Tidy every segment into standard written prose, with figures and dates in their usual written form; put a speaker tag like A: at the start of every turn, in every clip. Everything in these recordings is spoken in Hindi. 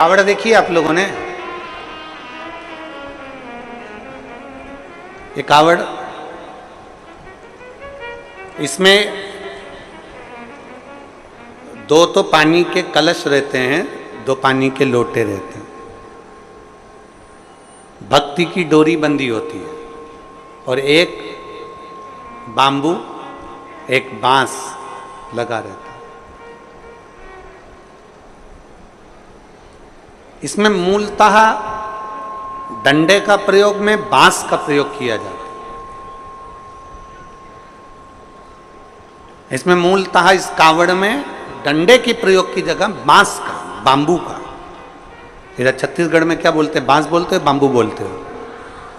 A: कावड़ देखी आप लोगों ने? ये कावड़, इसमें दो तो पानी के कलश रहते हैं, दो पानी के लोटे रहते हैं। भक्ति की डोरी बंधी होती है और एक बांबू, एक बांस लगा रहता है। इसमें मूलतः डंडे का प्रयोग में बांस का प्रयोग किया जाता है। इसमें मूलतः इस कावड़ में डंडे के प्रयोग की जगह बांस का, बांबू का। इधर छत्तीसगढ़ में क्या बोलते हैं? बांस बोलते हैं, बांबू बोलते हो?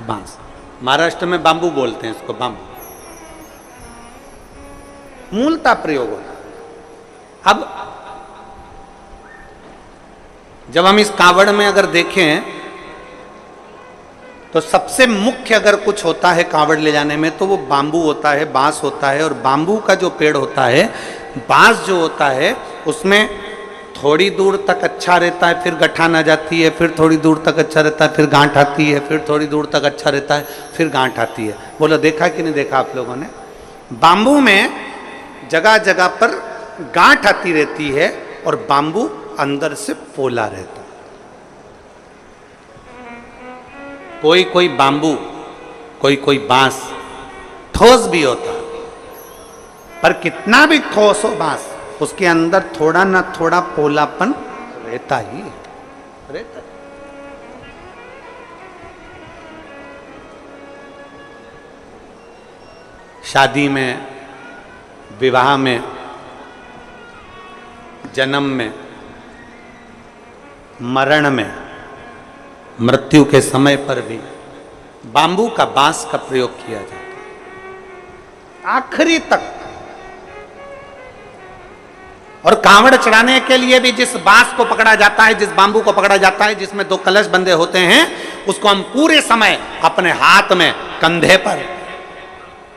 A: बांस। महाराष्ट्र में बांबू बोलते हैं इसको, बांबू। मूलतः प्रयोग होता है। अब जब हम इस कावड़ में अगर देखें तो सबसे मुख्य अगर कुछ होता है कावड़ ले जाने में तो वो बांबू होता है, बांस होता है। और बांबू का जो पेड़ होता है, बांस जो होता है, उसमें थोड़ी दूर तक अच्छा रहता है, फिर गठान आ जाती है, फिर थोड़ी दूर तक अच्छा रहता है, फिर गांठ आती है, फिर थोड़ी दूर तक अच्छा रहता है, फिर गांठ आती है। बोलो देखा कि नहीं देखा आप लोगों ने? बांबू में जगह जगह पर गांठ आती रहती है और बांबू अंदर से पोला रहता है। कोई कोई बांबू, कोई कोई बांस ठोस भी होता है, पर कितना भी ठोस हो बांस, उसके अंदर थोड़ा ना थोड़ा पोलापन रहता ही रहता है। शादी में, विवाह में, जन्म में, मरण में, मृत्यु के समय पर भी बांबू का, बांस का प्रयोग किया जाता है आखिरी तक। और कांवड़ चढ़ाने के लिए भी जिस बांस को पकड़ा जाता है, जिस बांबू को पकड़ा जाता है, जिसमें दो कलश बंधे होते हैं, उसको हम पूरे समय अपने हाथ में, कंधे पर,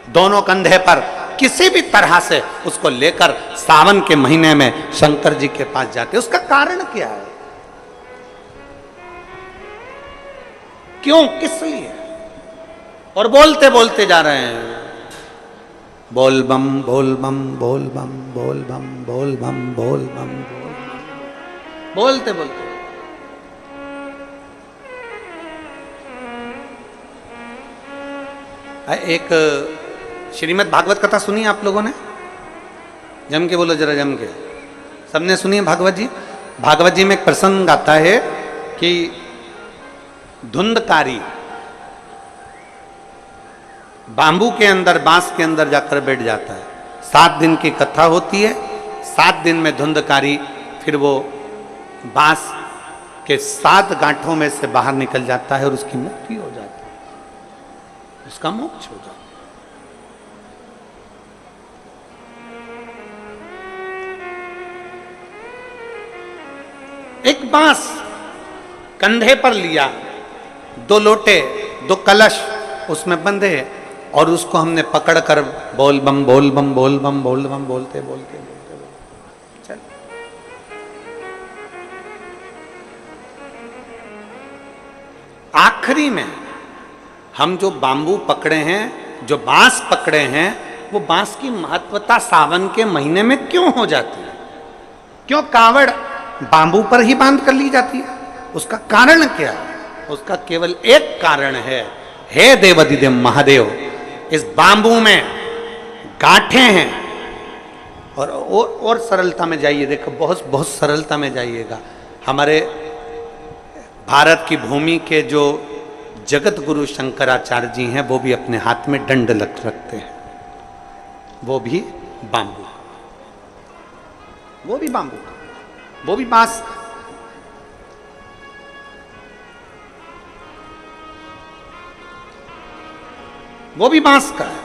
A: दोनों कंधे पर किसी भी तरह से उसको लेकर सावन के महीने में शंकर जी के पास जाते हैं। उसका कारण क्या है? क्यों, किस लिए? और बोलते बोलते जा रहे हैं, बोल बम बोल बम बोल बम बोल बम बोल बम बोल बम बोल बम, बोलते बोलते। एक श्रीमद् भागवत कथा सुनी आप लोगों ने? जम के बोलो जरा, जम के। सबने सुनी है भागवत जी? भागवत जी में एक प्रसंग आता है कि धुंधकारी बांबू के अंदर, बांस के अंदर जाकर बैठ जाता है। 7 दिन की कथा होती है। 7 दिन में धुंधकारी फिर वो बांस के 7 गांठों में से बाहर निकल जाता है और उसकी मुक्ति हो जाती है, उसका मोक्ष हो जाता है। एक बांस कंधे पर लिया, 2 लोटे, 2 कलश उसमें बंधे, और उसको हमने पकड़कर बोल बम बोल बम बोल बम बोल बम बोलते बोलते बोलते बोलते चल। आखिरी में हम जो बांबू पकड़े हैं, जो बांस पकड़े हैं, वो बांस की महत्वता सावन के महीने में क्यों हो जाती है? क्यों कावड़ बांबू पर ही बांध कर ली जाती है? उसका कारण क्या है? उसका केवल एक कारण है, हे देवाधिदेव महादेव, इस बांबू में गांठें हैं। और सरलता में जाइए, देखो, बहुत बहुत सरलता में जाइएगा। हमारे भारत की भूमि के जो जगत गुरु शंकराचार्य जी हैं, वो भी अपने हाथ में दंड रखते हैं, वो भी बांबू, वो भी बांबू, वो भी बांस। वो भी बांस का है।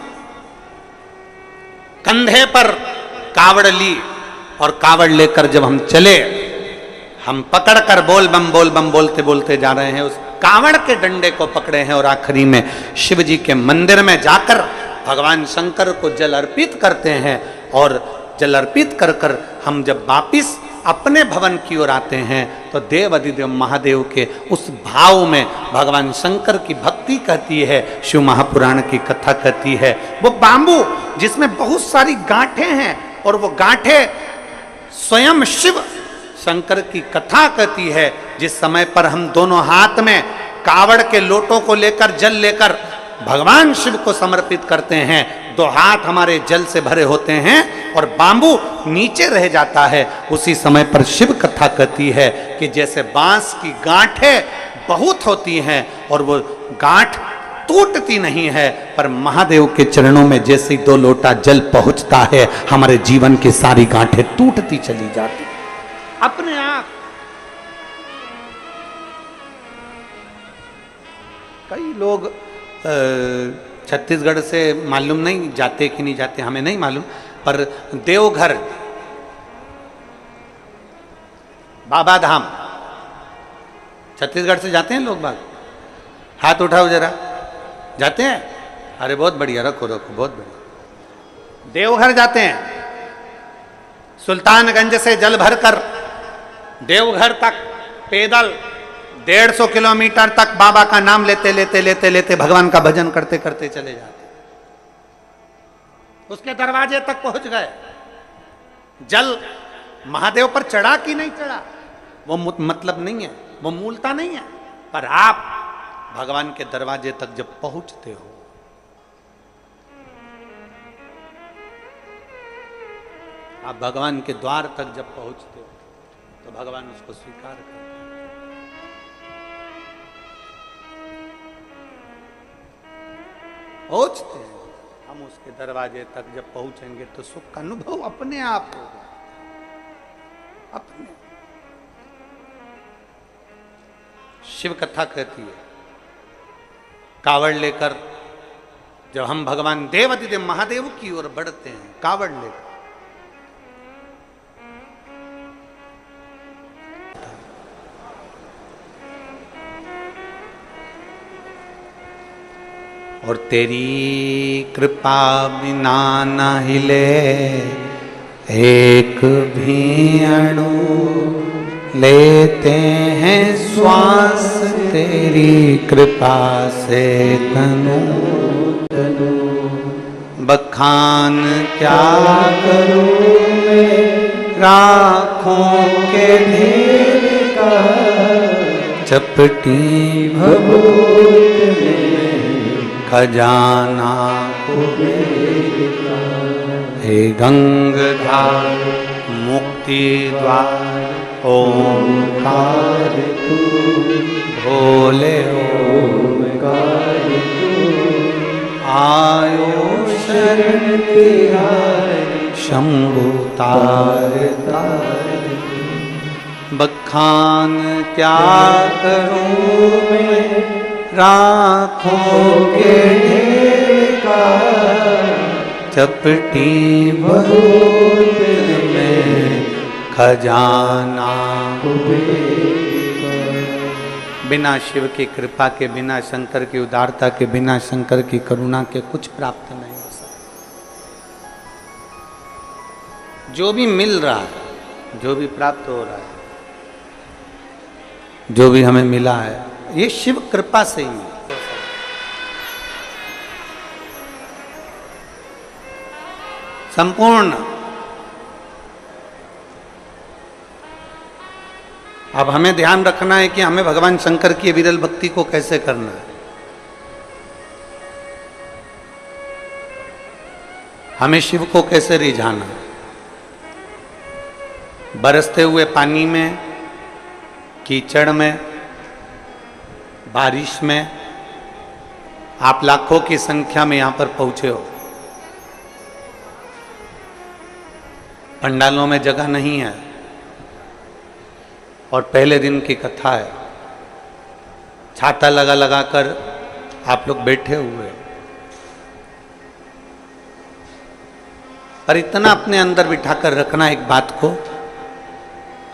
A: कंधे पर कावड़ ली और कावड़ लेकर जब हम चले, हम पकड़कर बोल बम बोलते बोलते जा रहे हैं। उस कावड़ के डंडे को पकड़े हैं और आखिरी में शिव जी के मंदिर में जाकर भगवान शंकर को जल अर्पित करते हैं। और जल अर्पित कर कर हम जब वापिस अपने भवन की ओर आते हैं तो देव अधिदेव महादेव के उस भाव में भगवान शंकर की भक्ति कहती है, शिव महापुराण की कथा कहती है। वो बांबू जिसमें बहुत सारी गांठें हैं और वो गांठें स्वयं शिव शंकर की कथा कहती है। जिस समय पर हम दोनों हाथ में कावड़ के लोटों को लेकर जल लेकर भगवान शिव को समर्पित करते हैं, दो हाथ हमारे जल से भरे होते हैं और बांबू नीचे रह जाता है, उसी समय पर शिव कथा कहती है कि जैसे बांस की गांठें बहुत होती हैं और वो गांठ टूटती नहीं है, पर महादेव के चरणों में जैसे ही 2 लोटा जल पहुंचता है हमारे जीवन की सारी गांठें टूटती चली जाती अपने आप। कई लोग छत्तीसगढ़ से मालूम नहीं जाते कि नहीं जाते, हमें नहीं मालूम, पर देवघर बाबा धाम छत्तीसगढ़ से जाते हैं लोग बाग? हाथ उठाओ जरा, जाते हैं? अरे बहुत बढ़िया, रखो रखो, बहुत बढ़िया। देवघर जाते हैं, सुल्तानगंज से जल भरकर देवघर तक पैदल 150 किलोमीटर तक बाबा का नाम लेते लेते लेते लेते भगवान का भजन करते करते चले जाते। उसके दरवाजे तक पहुंच गए, जल महादेव पर चढ़ा कि नहीं चढ़ा वो मतलब नहीं है, वो मूलता नहीं है, पर आप भगवान के दरवाजे तक जब पहुंचते हो, आप भगवान के द्वार तक जब पहुंचते हो तो भगवान उसको स्वीकार करते हैं। पहुंचते हैं हम उसके दरवाजे तक, जब पहुंचेंगे तो सुख का अनुभव अपने आप होगा, अपने। शिव कथा कहती है, कावड़ लेकर जब हम भगवान देवाधिदेव महादेव की ओर बढ़ते हैं कावड़ लेकर, और तेरी कृपा बिना न हिले एक भी अणु, लेते हैं श्वास तेरी कृपा से तनु तनु। बखान क्या करूं मैं राखों के ढेर का, चपटी भभूत में खजाना कुबेर का। हे गंगाधार मुक्ति द्वार ओंकार तू, भोले ओंकार तू। आयो शरण तिहारी शंभु तार तार। बखान क्या करूं मैं राखों के ढेर का, चपटी भभूत में खजाना कुबेर का। बिना शिव की कृपा के, बिना शंकर की उदारता के, बिना शंकर की करुणा के कुछ प्राप्त नहीं हो सकता। जो भी मिल रहा है, जो भी प्राप्त हो रहा है, जो भी हमें मिला है, ये शिव कृपा से ही है। संपूर्ण। अब हमें ध्यान रखना है कि हमें भगवान शंकर की विरल भक्ति को कैसे करना है। हमें शिव को कैसे रिझाना है। बरसते हुए पानी में, कीचड़ में, बारिश में, आप लाखों की संख्या में यहां पर पहुंचे हो। पंडालों में जगह नहीं है और पहले दिन की कथा है, छाता लगा लगा कर आप लोग बैठे हुए, पर इतना अपने अंदर बिठाकर रखना एक बात को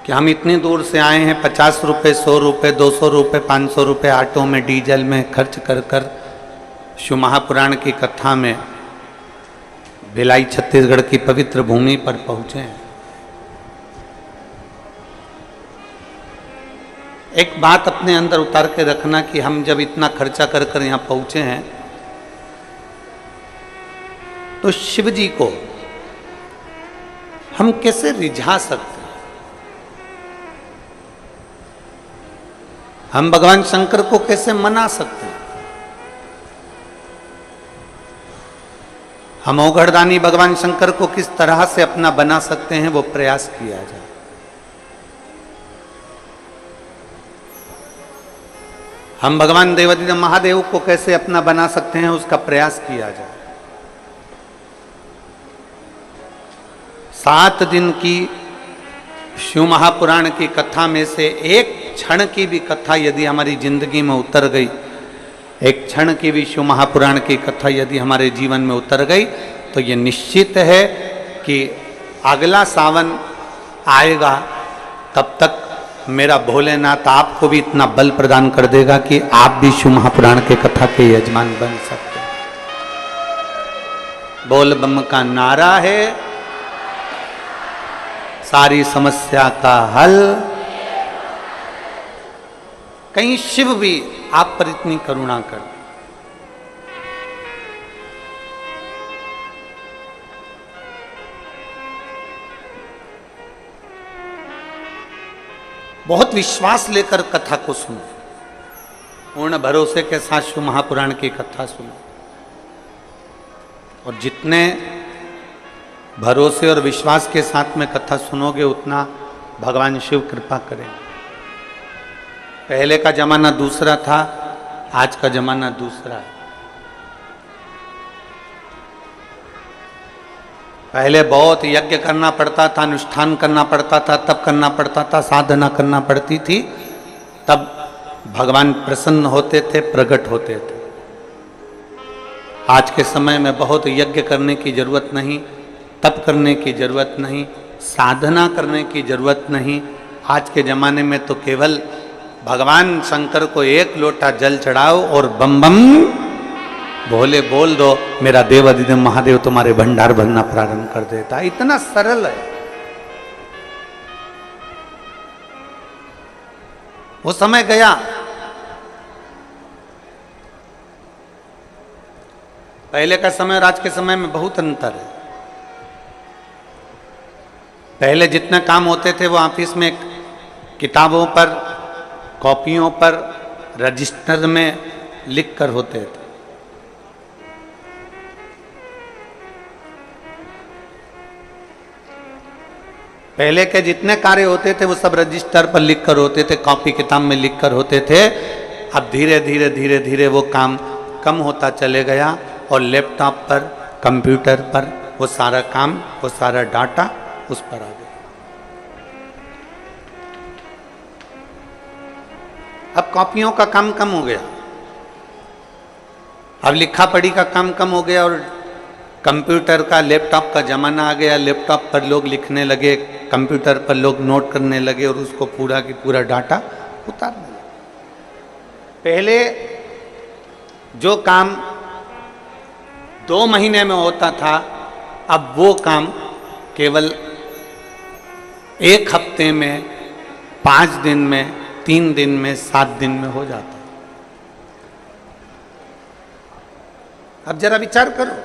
A: कि हम इतनी दूर से आए हैं, 50 रुपये, 100 रुपये, 200 रुपये, 500 रुपये ऑटो में, डीजल में खर्च कर कर शिव महापुराण की कथा में भिलाई छत्तीसगढ़ की पवित्र भूमि पर पहुँचे हैं। एक बात अपने अंदर उतार के रखना कि हम जब इतना खर्चा कर कर यहाँ पहुंचे हैं तो शिव जी को हम कैसे रिझा सकते हैं? हम भगवान शंकर को कैसे मना सकते हैं? हम औघड़दानी भगवान शंकर को किस तरह से अपना बना सकते हैं, वो प्रयास किया जाए। हम भगवान देवादिदेव महादेव को कैसे अपना बना सकते हैं, उसका प्रयास किया जाए। 7 दिन की शिव महापुराण की कथा में से एक क्षण की भी कथा यदि हमारी जिंदगी में उतर गई, एक क्षण की भी शिव महापुराण की कथा यदि हमारे जीवन में उतर गई, तो ये निश्चित है कि अगला सावन आएगा तब तक मेरा भोलेनाथ आपको भी इतना बल प्रदान कर देगा कि आप भी शिव महापुराण के कथा के यजमान बन सकते हैं। बोल बम का नारा है, सारी समस्या का हल। कहीं शिव भी आप पर इतनी करुणा कर। बहुत विश्वास लेकर कथा को सुनो, पूर्ण भरोसे के साथ शिव महापुराण की कथा सुनो, और जितने भरोसे और विश्वास के साथ में कथा सुनोगे उतना भगवान शिव कृपा करेंगे। पहले का जमाना दूसरा था, आज का जमाना दूसरा है। पहले बहुत यज्ञ करना पड़ता था, अनुष्ठान करना पड़ता था, तब करना पड़ता था, साधना करना पड़ती थी, तब भगवान प्रसन्न होते थे, प्रकट होते थे। आज के समय में बहुत यज्ञ करने की जरूरत नहीं, तप करने की जरूरत नहीं, साधना करने की जरूरत नहीं। आज के जमाने में तो केवल भगवान शंकर को 1 लोटा जल चढ़ाओ और बम बम भोले बोल दो, मेरा देवादिदेव महादेव तुम्हारे भंडार भरना प्रारंभ कर देता है। इतना सरल है। वो समय गया। पहले का समय और आज के समय में बहुत अंतर है। पहले जितने काम होते थे वो ऑफिस में किताबों पर, कॉपियों पर, रजिस्टर में लिख कर होते थे। पहले के जितने कार्य होते थे वो सब रजिस्टर पर लिख कर होते थे, कॉपी किताब में लिख कर होते थे। अब धीरे धीरे धीरे धीरे वो काम कम होता चले गया और लैपटॉप पर, कंप्यूटर पर वो सारा काम, वो सारा डाटा उस पर आ गया। अब कॉपियों का काम कम हो गया, अब लिखा पढ़ी का काम कम हो गया और कंप्यूटर का, लैपटॉप का जमाना आ गया। लैपटॉप पर लोग लिखने लगे, कंप्यूटर पर लोग नोट करने लगे और उसको पूरा की पूरा डाटा उतारने लगे। पहले जो काम 2 महीने में होता था, अब वो काम केवल 1 हफ्ते में, 5 दिन में, 3 दिन में, 7 दिन में हो जाता। अब जरा विचार करो,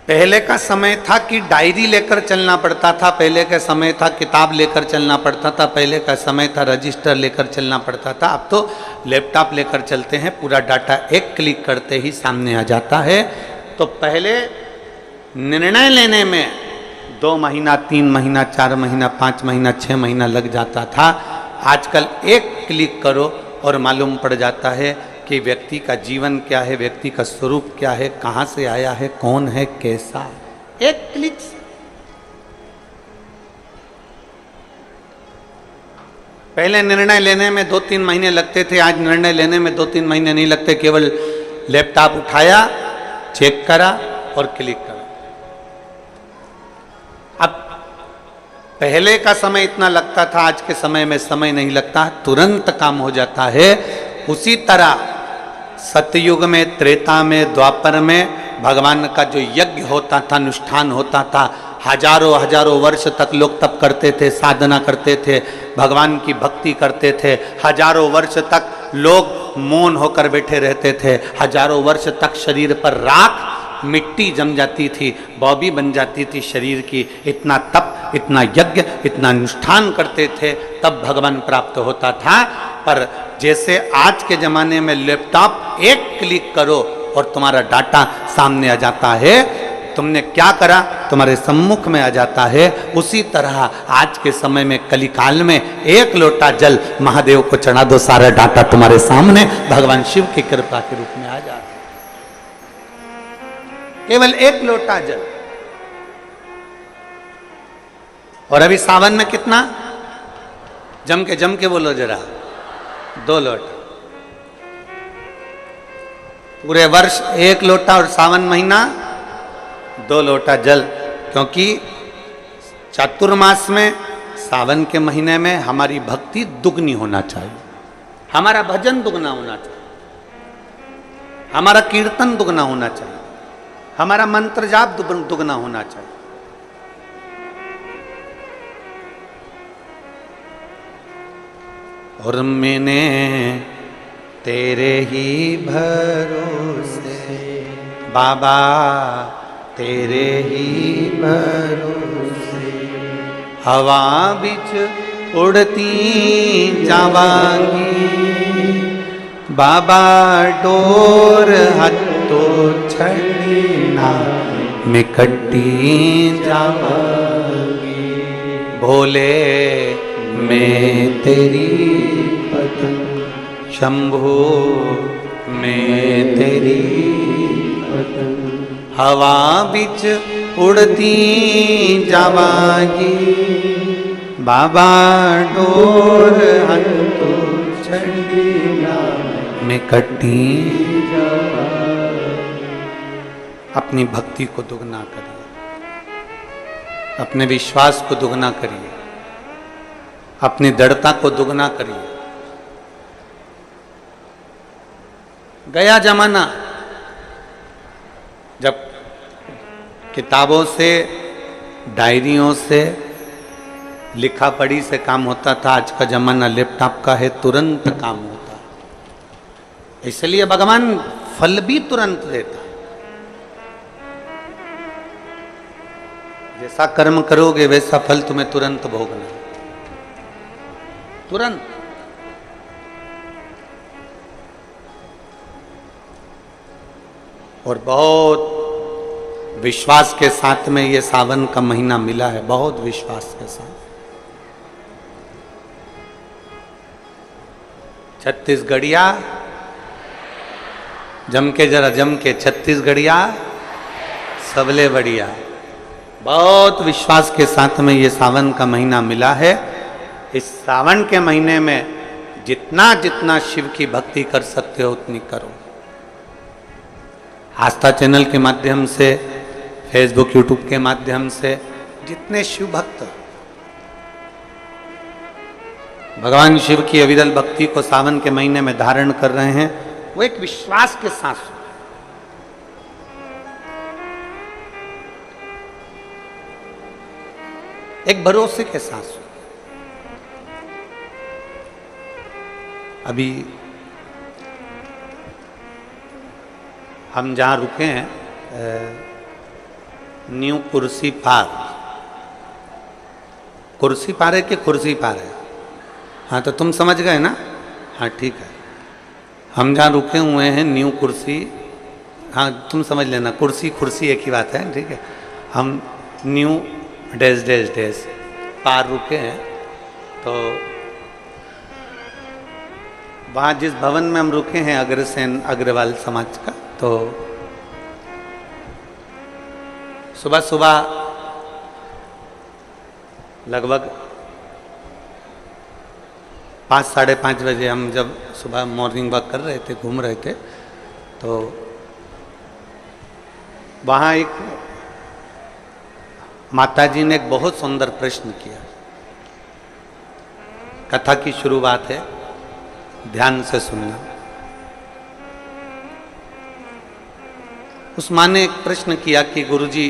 A: पहले का समय था कि डायरी लेकर चलना पड़ता था, पहले का समय था किताब लेकर चलना पड़ता था, पहले का समय था रजिस्टर लेकर चलना पड़ता था। अब तो लैपटॉप लेकर चलते हैं, पूरा डाटा एक क्लिक करते ही सामने आ जाता है। तो पहले निर्णय लेने में 2 महीना, 3 महीना, 4 महीना, 5 महीना, 6 महीना लग जाता था। आजकल एक क्लिक करो और मालूम पड़ जाता है कि व्यक्ति का जीवन क्या है, व्यक्ति का स्वरूप क्या है, कहाँ से आया है, कौन है, कैसा है, एक क्लिक से। पहले निर्णय लेने में 2-3 महीने लगते थे, आज निर्णय लेने में 2-3 महीने नहीं लगते। केवल लैपटॉप उठाया, चेक करा और क्लिक करा। अब पहले का समय इतना लगता था, आज के समय में समय नहीं लगता, तुरंत काम हो जाता है। उसी तरह सतयुग में, त्रेता में, द्वापर में भगवान का जो यज्ञ होता था, अनुष्ठान होता था हजारों हजारों वर्ष तक लोग तप करते थे, साधना करते थे, भगवान की भक्ति करते थे, हजारों वर्ष तक लोग मौन होकर बैठे रहते थे, हजारों वर्ष तक शरीर पर राख मिट्टी जम जाती थी, बॉबी बन जाती थी शरीर की। इतना तप, इतना यज्ञ, इतना अनुष्ठान करते थे, तब भगवान प्राप्त होता था। पर जैसे आज के जमाने में लैपटॉप एक क्लिक करो और तुम्हारा डाटा सामने आ जाता है, तुमने क्या करा तुम्हारे सम्मुख में आ जाता है, उसी तरह आज के समय में कलिकाल में एक लोटा जल महादेव को चढ़ा दो, सारा डाटा तुम्हारे सामने भगवान शिव की कृपा के रूप में आ जाता है। केवल एक लोटा जल। और अभी सावन में कितना? जम के बोलो जरा, 2 लोटा। पूरे वर्ष 1 लोटा और सावन महीना 2 लोटा जल। क्योंकि चातुर्मास में, सावन के महीने में हमारी भक्ति दुगनी होना चाहिए, हमारा भजन दुगना होना चाहिए, हमारा कीर्तन दुगना होना चाहिए, हमारा मंत्र जाप दुगना होना चाहिए। और मैंने तेरे ही भरोसे बाबा, तेरे ही भरोसे हवा बिच उड़ती जावांगी, बाबा डोर हत्तो छड़ना मैं कट्टी जावांगी, भोले मैं तेरी पतंग, शंभो मैं तेरी पतंग, हवा बिच उड़ती जावांगी, बाबा डोर हत्तो छड़ना मैं कट्टी जावांगी। अपनी भक्ति को दुगना करिए, अपने विश्वास को दुगना करिए, अपनी दृढ़ता को दुगना करिए। गया जमाना जब किताबों से, डायरियों से, लिखा पढ़ी से काम होता था, आज का जमाना लैपटॉप का है, तुरंत काम होता है। इसलिए भगवान फल भी तुरंत देता है। जैसा कर्म करोगे वैसा फल तुम्हें तुरंत भोगना है, तुरंत। और बहुत विश्वास के साथ में ये सावन का महीना मिला है, बहुत विश्वास के साथ। छत्तीसगढ़िया जम के, जरा जम के, छत्तीसगढ़िया सबले बढ़िया। बहुत विश्वास के साथ में ये सावन का महीना मिला है। इस सावन के महीने में जितना जितना शिव की भक्ति कर सकते हो उतनी करो। आस्था चैनल के माध्यम से, फेसबुक यूट्यूब के माध्यम से जितने शिव भक्त भगवान शिव की अविरल भक्ति को सावन के महीने में धारण कर रहे हैं, वो एक विश्वास के साथ, एक भरोसे के साथ। अभी हम जहाँ रुके हैं, न्यू कुर्सी पार, कुर्सी पार है कि कुर्सी पार है? हाँ, तो तुम समझ गए ना? हाँ ठीक है। हम जहाँ रुके हुए हैं न्यू कुर्सी, हाँ तुम समझ लेना, कुर्सी कुर्सी एक ही बात है, ठीक है। हम न्यू डैश डैश डैश पार रुके हैं। तो वहाँ जिस भवन में हम रुके हैं अग्रसेन अग्रवाल समाज का, तो सुबह सुबह लगभग 5 साढ़े 5 बजे हम जब सुबह मॉर्निंग वॉक कर रहे थे, घूम रहे थे, तो वहाँ एक माताजी ने एक बहुत सुंदर प्रश्न किया। कथा की शुरुआत है, ध्यान से सुनना। उस माँ ने एक प्रश्न किया कि गुरुजी,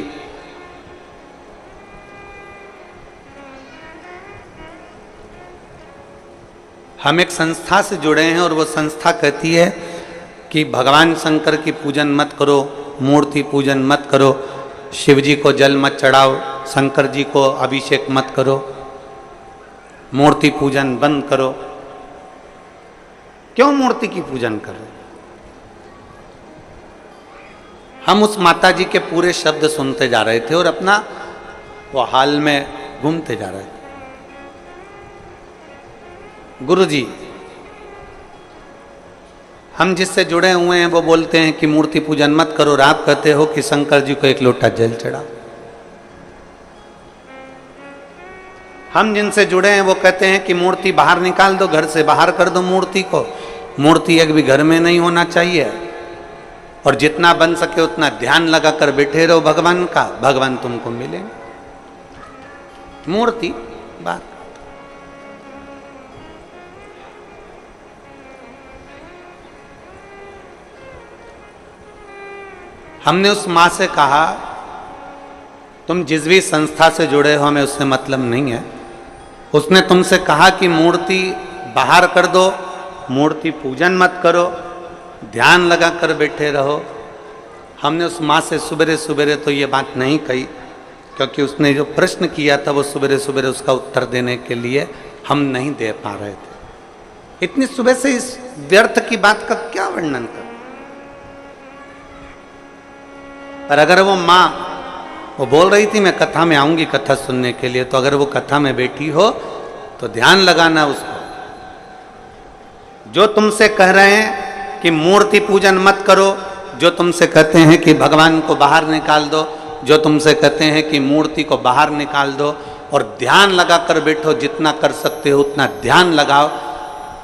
A: हम एक संस्था से जुड़े हैं और वो संस्था कहती है कि भगवान शंकर की पूजन मत करो, मूर्ति पूजन मत करो, शिव जी को जल मत चढ़ाओ, शंकर जी को अभिषेक मत करो, मूर्ति पूजन बंद करो। क्यों मूर्ति की पूजन कर रहे? हम उस माता जी के पूरे शब्द सुनते जा रहे थे और अपना वो हाल में घूमते जा रहे थे। गुरु जी, हम जिससे जुड़े हुए हैं वो बोलते हैं कि मूर्ति पूजन मत करो, और आप कहते हो कि शंकर जी को एक लोटा जल चढ़ाओ। हम जिनसे जुड़े हैं वो कहते हैं कि मूर्ति बाहर निकाल दो, घर से बाहर कर दो मूर्ति को, मूर्ति एक भी घर में नहीं होना चाहिए, और जितना बन सके उतना ध्यान लगा कर बैठे रहो भगवान का, भगवान तुमको मिलेंगे। मूर्ति बात। हमने उस माँ से कहा तुम जिस भी संस्था से जुड़े हो हमें उससे मतलब नहीं है। उसने तुमसे कहा कि मूर्ति बाहर कर दो, मूर्ति पूजन मत करो, ध्यान लगा कर बैठे रहो। हमने उस माँ से सुबेरे सुबेरे तो ये बात नहीं कही, क्योंकि उसने जो प्रश्न किया था वो सुबेरे सुबेरे उसका उत्तर देने के लिए हम नहीं दे पा रहे थे। इतनी सुबह से इस व्यर्थ की बात का क्या वर्णन कर। पर अगर वो माँ वो बोल रही थी मैं कथा में आऊंगी कथा सुनने के लिए, तो अगर वो कथा में बैठी हो तो ध्यान लगाना उसको। जो तुमसे कह रहे हैं कि मूर्ति पूजन मत करो, जो तुमसे कहते हैं कि भगवान को बाहर निकाल दो, जो तुमसे कहते हैं कि मूर्ति को बाहर निकाल दो और ध्यान लगा कर बैठो, जितना कर सकते हो उतना ध्यान लगाओ,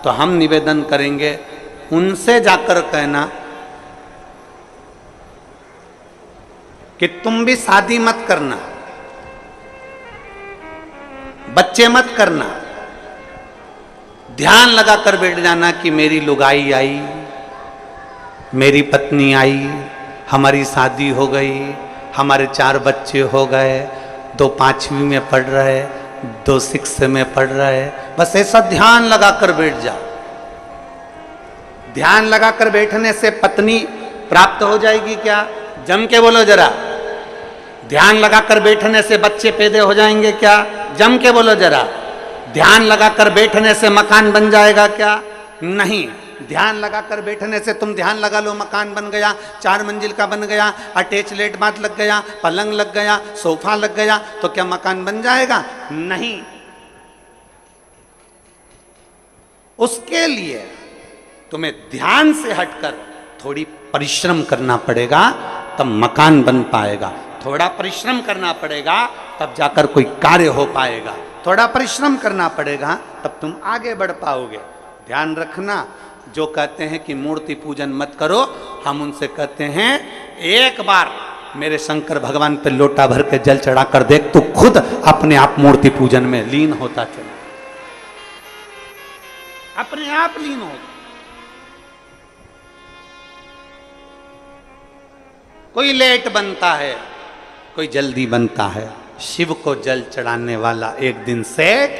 A: तो हम निवेदन करेंगे उनसे जाकर कहना कि तुम भी शादी मत करना, बच्चे मत करना, ध्यान लगा कर बैठ जाना कि मेरी लुगाई आई, मेरी पत्नी आई, हमारी शादी हो गई, हमारे 4 बच्चे हो गए, 2 5वीं में पढ़ रहे, 2 6 में पढ़ रहे। बस ऐसा ध्यान लगा कर बैठ जाओ। ध्यान लगा कर बैठने से पत्नी प्राप्त हो जाएगी क्या? जम के बोलो जरा। ध्यान लगा कर बैठने से बच्चे पैदा हो जाएंगे क्या? जम के बोलो जरा। ध्यान लगा कर बैठने से मकान बन जाएगा क्या? नहीं। ध्यान लगा कर बैठने से तुम ध्यान लगा लो मकान बन गया, 4 मंजिल का बन गया, अटैच लेट बाथ लग गया, पलंग लग गया, सोफा लग गया, तो क्या मकान बन जाएगा? नहीं। उसके लिए तुम्हें ध्यान से हटकर थोड़ी परिश्रम करना पड़ेगा, तब मकान बन पाएगा। थोड़ा परिश्रम करना पड़ेगा तब जाकर कोई कार्य हो पाएगा। थोड़ा परिश्रम करना पड़ेगा तब तुम आगे बढ़ पाओगे। ध्यान रखना, जो कहते हैं कि मूर्ति पूजन मत करो, हम उनसे कहते हैं एक बार मेरे शंकर भगवान पे लोटा भर के जल चढ़ा कर देख, तू खुद अपने आप मूर्ति पूजन में लीन होता चला, अपने आप लीन होगा। कोई लेट बनता है, कोई जल्दी बनता है। शिव को जल चढ़ाने वाला एक दिन सेठ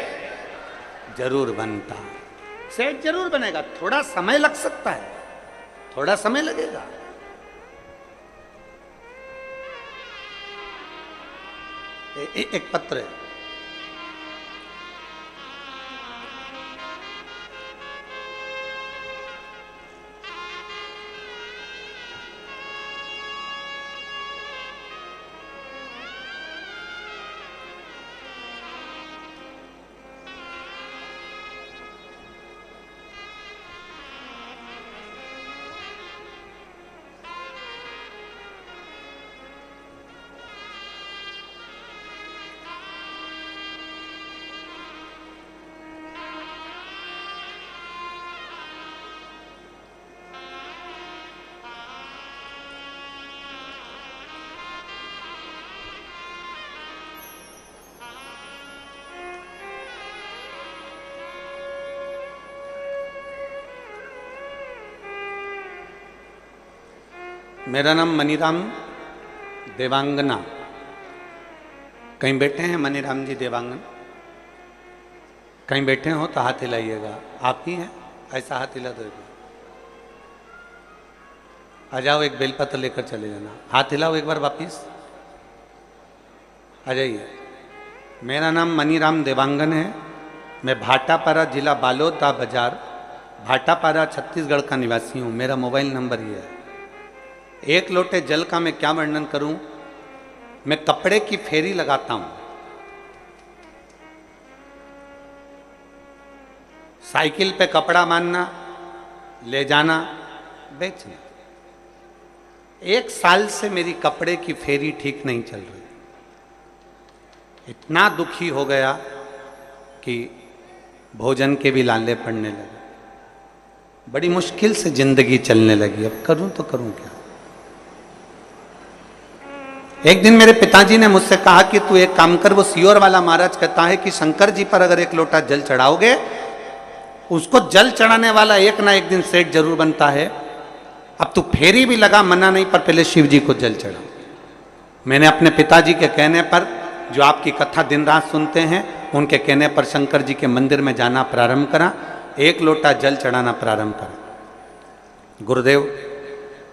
A: जरूर बनता है। सेठ जरूर बनेगा। थोड़ा समय लग सकता है, थोड़ा समय लगेगा। एक पत्र है, मेरा नाम मनीराम देवांगना। कहीं बैठे हैं मनीराम जी देवांगन? कहीं बैठे हो तो हाथ हिलाइएगा। आप ही हैं? ऐसा हाथ हिला दो। आ जाओ, एक बेलपत्र लेकर चले जाना। हाथ हिलाओ एक बार वापिस, आ जाइए। मेरा नाम मनीराम देवांगन है। मैं भाटापारा जिला बालोदा बाजार, भाटापारा छत्तीसगढ़ का निवासी हूँ। मेरा मोबाइल नंबर ये है। एक लोटे जल का मैं क्या वर्णन करूं। मैं कपड़े की फेरी लगाता हूं। साइकिल पे कपड़ा बांधना, ले जाना, बेचना। 1 साल से मेरी कपड़े की फेरी ठीक नहीं चल रही। इतना दुखी हो गया कि भोजन के भी लाले पड़ने लगे। बड़ी मुश्किल से जिंदगी चलने लगी। अब करूं तो करूं क्या। एक दिन मेरे पिताजी ने मुझसे कहा कि तू एक काम कर। वो सियोर वाला महाराज कहता है कि शंकर जी पर अगर 1 लोटा जल चढ़ाओगे, उसको जल चढ़ाने वाला एक ना एक दिन सेठ जरूर बनता है। अब तू फेरी भी लगा, मना नहीं, पर पहले शिव जी को जल चढ़ा। मैंने अपने पिताजी के कहने पर, जो आपकी कथा दिन रात सुनते हैं, उनके कहने पर शंकर जी के मंदिर में जाना प्रारंभ करा। 1 लोटा जल चढ़ाना प्रारंभ करा। गुरुदेव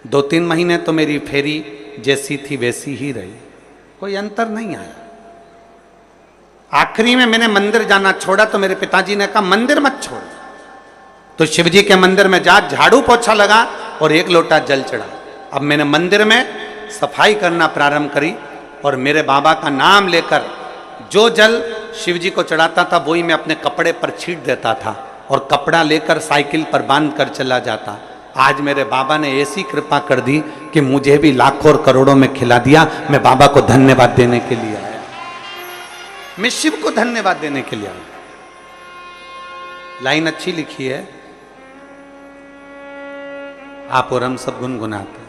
A: 2-3 महीने तो मेरी फेरी जैसी थी वैसी ही रही, कोई अंतर नहीं आया। आखिरी में मैंने मंदिर जाना छोड़ा तो मेरे पिताजी ने कहा मंदिर मत छोड़। तो शिव जी के मंदिर में जा, झाड़ू पोछा लगा और 1 लोटा जल चढ़ा। अब मैंने मंदिर में सफाई करना प्रारंभ करी और मेरे बाबा का नाम लेकर जो जल शिव जी को चढ़ाता था वही मैं अपने कपड़े पर छींट देता था और कपड़ा लेकर साइकिल पर बांध कर चला जाता। आज मेरे बाबा ने ऐसी कृपा कर दी कि मुझे भी लाखों और करोड़ों में खिला दिया। मैं बाबा को धन्यवाद देने के लिए आया। मैं शिव को धन्यवाद देने के लिए आया। लाइन अच्छी लिखी है, आप और हम सब गुनगुनाते।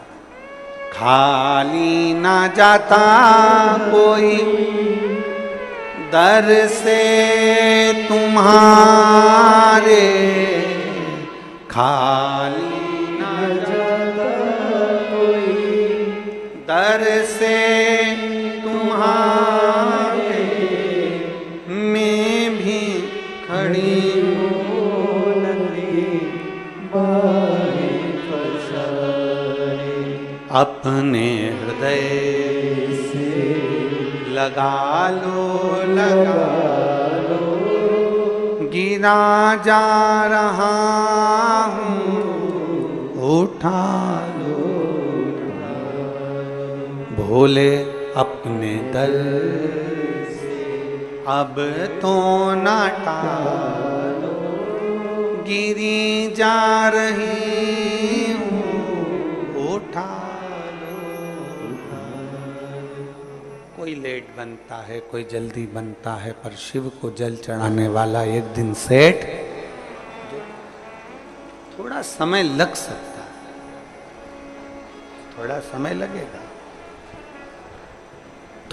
A: खाली ना जाता कोई दर से तुम्हारे, खाली ना जाता कोई दर से तुम्हारे, मैं भी खड़ी अपने हृदय से लगा लो, लगा लो, गिरा जा रहा हूँ, उठा लो, भोले अपने दर से अब तो ना टालो, गिरी जा रही हूँ, उठा। कोई लेट बनता है, कोई जल्दी बनता है, पर शिव को जल चढ़ाने वाला एक दिन सेठ। थोड़ा समय लग सकता है, थोड़ा समय लगेगा,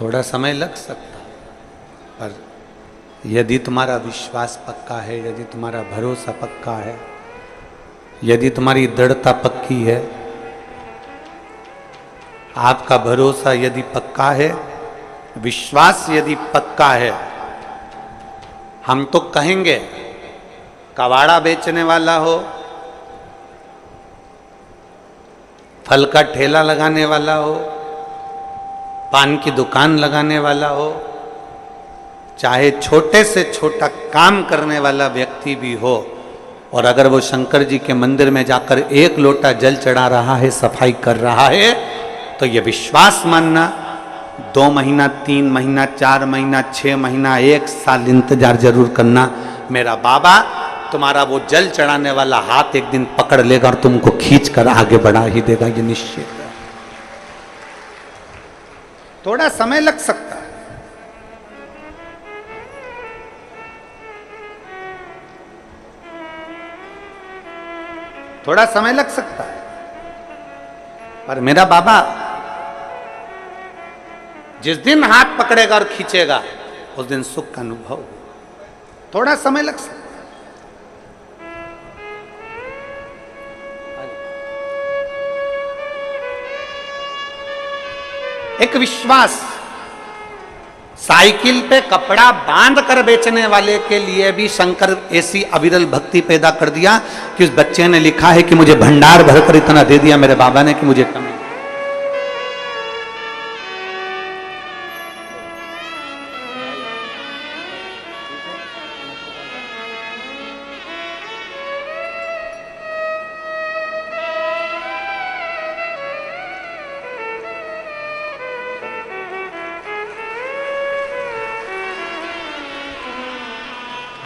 A: थोड़ा समय लग सकता है, पर यदि तुम्हारा विश्वास पक्का है, यदि तुम्हारा भरोसा पक्का है, यदि तुम्हारी दृढ़ता पक्की है, आपका भरोसा यदि पक्का है, विश्वास यदि पक्का है, हम तो कहेंगे कबाड़ा बेचने वाला हो, फल का ठेला लगाने वाला हो, पान की दुकान लगाने वाला हो, चाहे छोटे से छोटा काम करने वाला व्यक्ति भी हो, और अगर वो शंकर जी के मंदिर में जाकर 1 लोटा जल चढ़ा रहा है, सफाई कर रहा है, तो ये विश्वास मानना 2 महीना, 3 महीना, 4 महीना, 6 महीना, 1 साल इंतजार जरूर करना। मेरा बाबा तुम्हारा वो जल चढ़ाने वाला हाथ एक दिन पकड़ लेगा और तुमको खींच कर आगे बढ़ा ही देगा, ये निश्चित है। थोड़ा समय लग सकता है, थोड़ा समय लग सकता है, पर मेरा बाबा जिस दिन हाथ पकड़ेगा और खींचेगा उस दिन सुख का अनुभव हो। थोड़ा समय लग सकता है। एक विश्वास, साइकिल पे कपड़ा बांध कर बेचने वाले के लिए भी शंकर ऐसी अविरल भक्ति पैदा कर दिया कि उस बच्चे ने लिखा है कि मुझे भंडार भरकर इतना दे दिया मेरे बाबा ने कि मुझे कमी।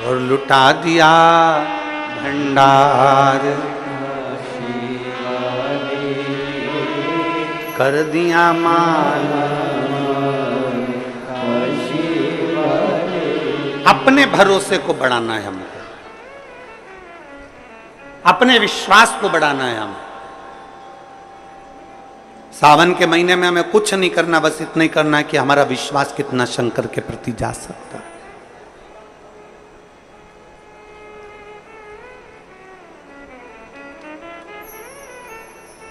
A: और लुटा दिया भंडार, कर दिया माल। अपने भरोसे को बढ़ाना है हमको, अपने विश्वास को बढ़ाना है हमें। सावन के महीने में हमें कुछ नहीं करना, बस इतना ही करना है कि हमारा विश्वास कितना शंकर के प्रति जा सकता है।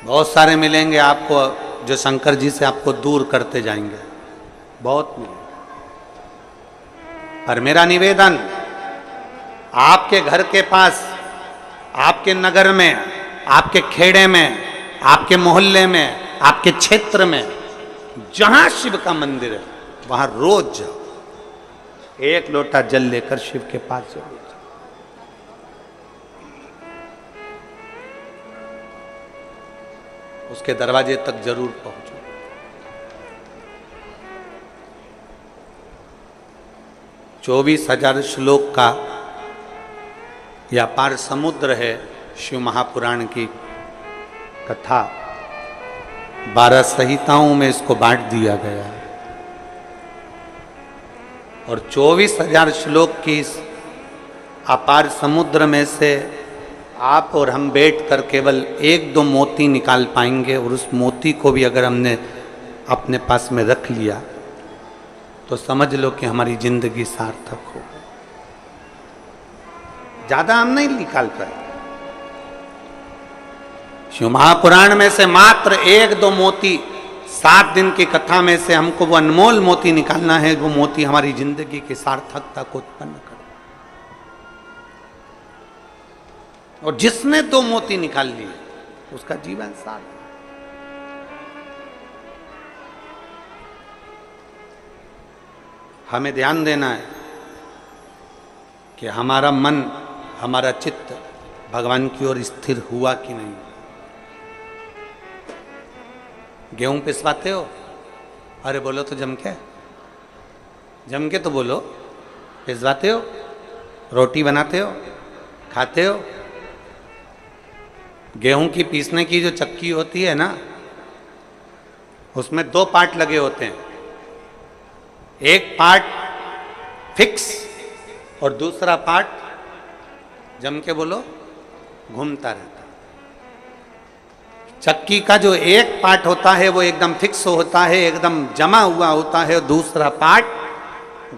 A: बहुत सारे मिलेंगे आपको जो शंकर जी से आपको दूर करते जाएंगे, बहुत मिलेंगे। पर मेरा निवेदन, आपके घर के पास, आपके नगर में, आपके खेड़े में, आपके मोहल्ले में, आपके क्षेत्र में जहां शिव का मंदिर है वहां रोज जाओ, एक लोटा जल लेकर शिव के पास जाओ। उसके दरवाजे तक जरूर पहुंचो। चौबीस 20,000 श्लोक का यह अपार समुद्र है शिव महापुराण की कथा। 12 संहिताओं में इसको बांट दिया गया है और 24,000 श्लोक की इस अपार समुद्र में से आप और हम बैठकर केवल 1-2 मोती निकाल पाएंगे, और उस मोती को भी अगर हमने अपने पास में रख लिया तो समझ लो कि हमारी जिंदगी सार्थक हो। ज्यादा हम नहीं निकाल पाए। शिव महापुराण में से मात्र 1-2 मोती, 7 दिन की कथा में से हमको वो अनमोल मोती निकालना है। वो मोती हमारी जिंदगी की सार्थकता को उत्पन्न करे। और जिसने 2 मोती निकाल लिए उसका जीवन सार्थक। हमें ध्यान देना है कि हमारा मन, हमारा चित्त भगवान की ओर स्थिर हुआ कि नहीं। गेहूं पिसवाते हो, अरे बोलो तो जम के तो बोलो। पिसवाते हो, रोटी बनाते हो, खाते हो। गेहूं की पीसने की जो चक्की होती है ना, उसमें 2 पार्ट लगे होते हैं। एक पार्ट फिक्स और दूसरा पार्ट, जम के बोलो, घूमता रहता है। चक्की का जो एक पार्ट होता है वो एकदम फिक्स होता है, एकदम जमा हुआ होता है, और दूसरा पार्ट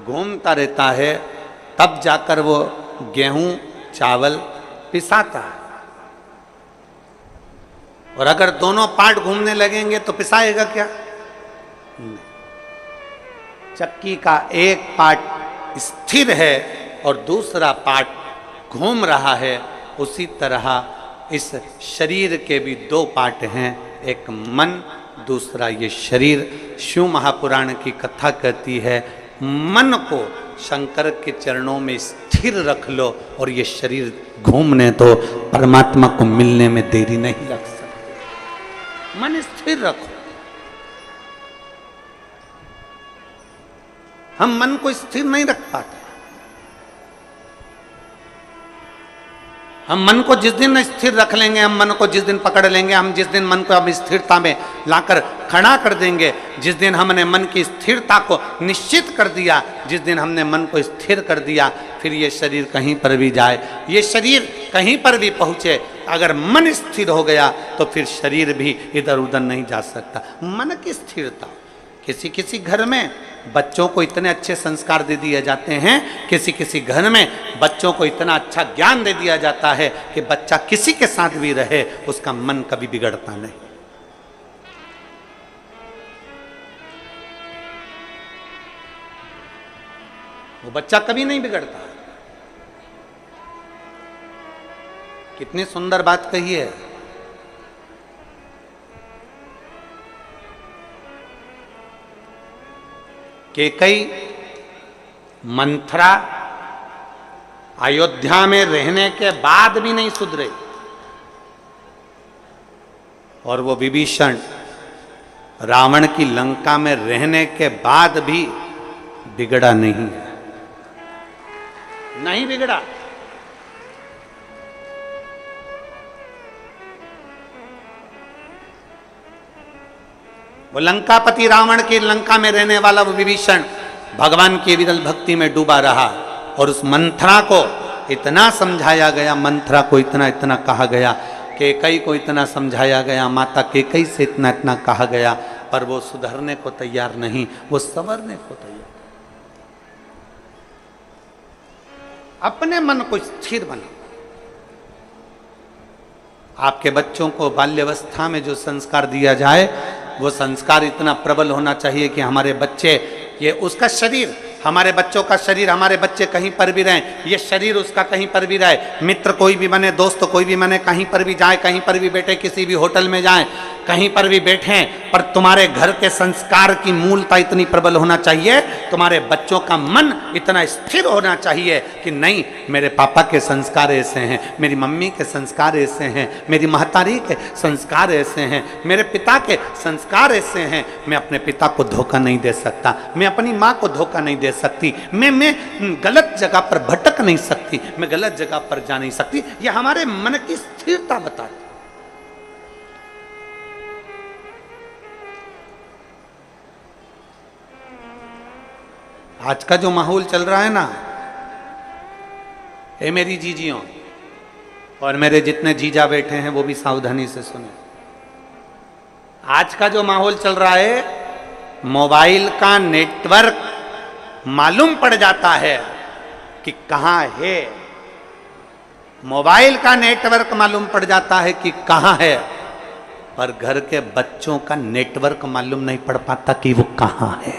A: घूमता रहता है। तब जाकर वो गेहूं चावल पिसाता है। और अगर दोनों पार्ट घूमने लगेंगे तो पिसाएगा क्या? नहीं। चक्की का एक पार्ट स्थिर है और दूसरा पार्ट घूम रहा है। उसी तरह इस शरीर के भी 2 पार्ट हैं, एक मन, दूसरा ये शरीर। शिव महापुराण की कथा कहती है मन को शंकर के चरणों में स्थिर रख लो और ये शरीर घूमने तो परमात्मा को मिलने में देरी नहीं लग सकती। मन स्थिर रखो। हम मन को स्थिर नहीं रख पाते। हम मन को जिस दिन स्थिर रख लेंगे, हम मन को जिस दिन पकड़ लेंगे, हम जिस दिन मन को अब स्थिरता में लाकर खड़ा कर देंगे, जिस दिन हमने मन की स्थिरता को निश्चित कर दिया, जिस दिन हमने मन को स्थिर कर दिया, फिर ये शरीर कहीं पर भी जाए, ये शरीर कहीं पर भी पहुंचे, अगर मन स्थिर हो गया तो फिर शरीर भी इधर उधर नहीं जा सकता। मन की स्थिरता। किसी किसी घर में बच्चों को इतने अच्छे संस्कार दे दिए जाते हैं, किसी किसी घर में बच्चों को इतना अच्छा ज्ञान दे दिया जाता है कि बच्चा किसी के साथ भी रहे उसका मन कभी बिगड़ता नहीं। वो बच्चा कभी नहीं बिगड़ता। कितनी सुंदर बात कही है। केकई मंथरा अयोध्या में रहने के बाद भी नहीं सुधरे, और वो विभीषण रावण की लंका में रहने के बाद भी बिगड़ा नहीं है, नहीं बिगड़ा। वो लंकापति रावण की लंका में रहने वाला वो विभीषण भगवान की विरल भक्ति में डूबा रहा, और उस मंथरा को इतना समझाया गया, मंथरा को इतना इतना कहा गया, केकई को इतना समझाया गया, माता केकई से इतना इतना कहा गया, पर वो सुधरने को तैयार नहीं, वो संवरने को तैयार। अपने मन को स्थिर बना। आपके बच्चों को बाल्यावस्था में जो संस्कार दिया जाए वो संस्कार इतना प्रबल होना चाहिए कि हमारे बच्चे, ये उसका शरीर, हमारे बच्चों का शरीर, हमारे बच्चे कहीं पर भी रहें, ये शरीर उसका कहीं पर भी रहे, मित्र कोई भी बने, दोस्त कोई भी बने, कहीं पर भी जाए, कहीं पर भी बैठे, किसी भी होटल में जाएं, कहीं पर भी बैठें, पर तुम्हारे घर के संस्कार की मूलता इतनी प्रबल होना चाहिए, तुम्हारे बच्चों का मन इतना स्थिर होना चाहिए कि नहीं, मेरे पापा के संस्कार ऐसे हैं, मेरी मम्मी के संस्कार ऐसे हैं, मेरी महतारी के संस्कार ऐसे हैं, मेरे पिता के संस्कार ऐसे हैं, मैं अपने पिता को धोखा नहीं दे सकता, मैं अपनी माँ को धोखा नहीं दे सकती, मैं गलत जगह पर भटक नहीं सकती, मैं गलत जगह पर जा नहीं सकती। यह हमारे मन की स्थिरता बताती। आज का जो माहौल चल रहा है ना, ये मेरी जीजियों और मेरे जितने जीजा बैठे हैं वो भी सावधानी से सुने। आज का जो माहौल चल रहा है, मोबाइल का नेटवर्क मालूम पड़ जाता है कि कहां है, मोबाइल का नेटवर्क मालूम पड़ जाता है कि कहां है, पर घर के बच्चों का नेटवर्क मालूम नहीं पड़ पाता कि वो कहां है।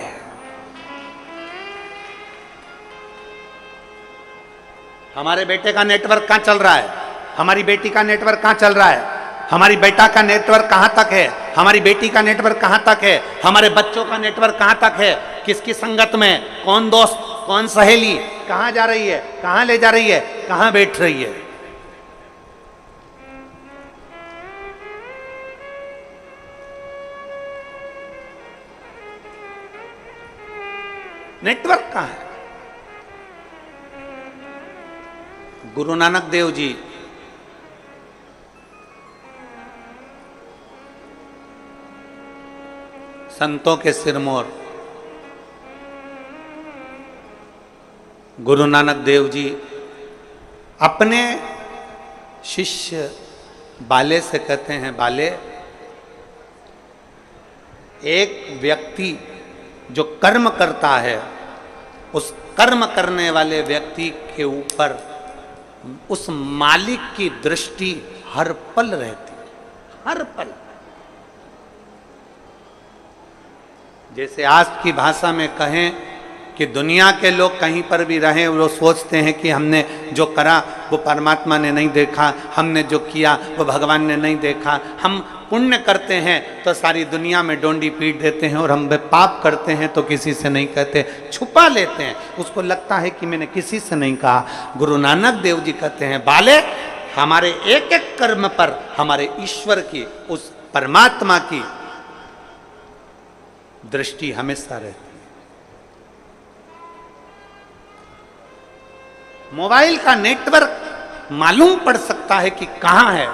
A: हमारे बेटे का नेटवर्क कहां चल रहा है, हमारी बेटी का नेटवर्क कहां चल रहा है, हमारी बेटा का नेटवर्क कहां तक है, हमारी बेटी का नेटवर्क कहां तक है, हमारे बच्चों का नेटवर्क कहां तक है, किसकी संगत में, कौन दोस्त, कौन सहेली, कहां जा रही है, कहां ले जा रही है, कहां बैठ रही है। नेटवर्क कहां है। गुरु नानक देव जी संतों के सिरमौर, गुरु नानक देव जी अपने शिष्य बाले से कहते हैं, बाले, एक व्यक्ति जो कर्म करता है, उस कर्म करने वाले व्यक्ति के ऊपर उस मालिक की दृष्टि हर पल रहती है, हर पल। जैसे आज की भाषा में कहें कि दुनिया के लोग कहीं पर भी रहें, वो सोचते हैं कि हमने जो करा वो परमात्मा ने नहीं देखा, हमने जो किया वो भगवान ने नहीं देखा। हम पुण्य करते हैं तो सारी दुनिया में डोंडी पीट देते हैं, और हम पाप करते हैं तो किसी से नहीं कहते, छुपा लेते हैं, उसको लगता है कि मैंने किसी से नहीं कहा। गुरु नानक देव जी कहते हैं, बाले, हमारे एक एक कर्म पर हमारे ईश्वर की, उस परमात्मा की दृष्टि हमेशा रहती है। मोबाइल का नेटवर्क मालूम पड़ सकता है कि कहां है,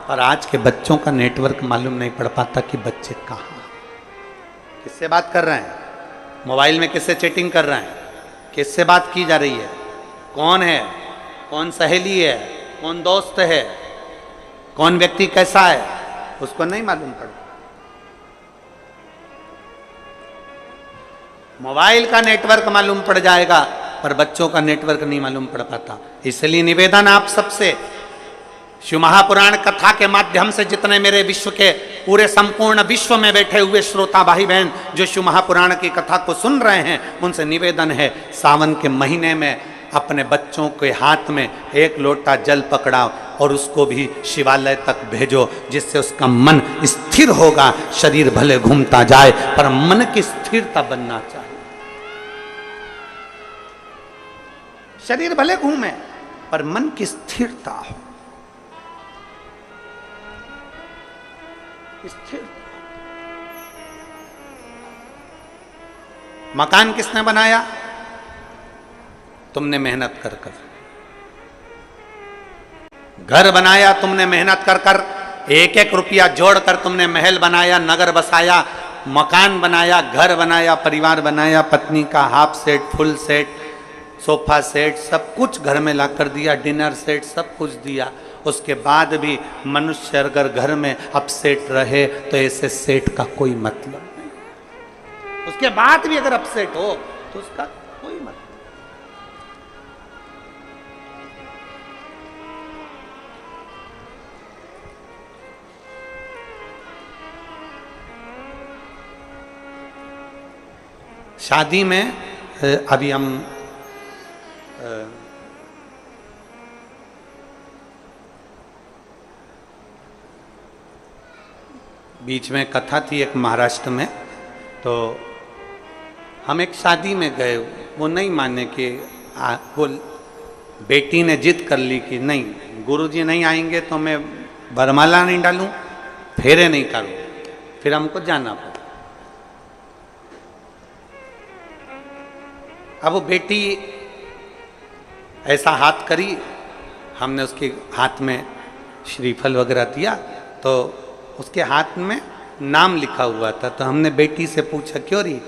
A: पर आज के बच्चों का नेटवर्क मालूम नहीं पड़ पाता कि बच्चे कहां, किससे बात कर रहे हैं, मोबाइल में किससे चैटिंग कर रहे हैं, किससे बात की जा रही है, कौन है, कौन सहेली है, कौन दोस्त है, कौन व्यक्ति कैसा है, उसको नहीं मालूम पड़ता। मोबाइल का नेटवर्क मालूम पड़ जाएगा, पर बच्चों का नेटवर्क नहीं मालूम पड़ पाता। इसलिए निवेदन आप सबसे, शिव महापुराण कथा के माध्यम से जितने मेरे विश्व के पूरे संपूर्ण विश्व में बैठे हुए श्रोता भाई बहन जो शिव महापुराण की कथा को सुन रहे हैं, उनसे निवेदन है, सावन के महीने में अपने बच्चों के हाथ में एक लोटा जल पकड़ाओ और उसको भी शिवालय तक भेजो, जिससे उसका मन स्थिर होगा। शरीर भले घूमता जाए पर मन की स्थिरता बनना चाहिए। शरीर भले घूमे पर मन की स्थिरता हो। स्थिर मकान किसने बनाया? तुमने मेहनत कर कर। घर बनाया तुमने मेहनत कर कर, एक एक रुपया जोड़कर तुमने महल बनाया, नगर बसाया, मकान बनाया, घर बनाया, परिवार बनाया, पत्नी का half set, full set, sofa set, सब कुछ घर में ला कर दिया, डिनर सेट सब कुछ दिया। उसके बाद भी मनुष्य अगर घर में अपसेट रहे तो ऐसे सेट का कोई मतलब नहीं। उसके बाद भी अगर अपसेट हो तो उसका कोई मतलब नहीं। शादी में अभी हम बीच में कथा थी एक महाराष्ट्र में, तो हम एक शादी में गए, वो नहीं माने कि वो बेटी ने जिद कर ली कि नहीं गुरुजी नहीं आएंगे तो मैं वरमाला नहीं डालूं, फेरे नहीं करूं, फिर हमको जाना पड़ा। अब वो बेटी ऐसा हाथ करी, हमने उसके हाथ में श्रीफल वगैरह दिया, तो उसके हाथ में नाम लिखा हुआ था। तो हमने बेटी से पूछा क्यों रही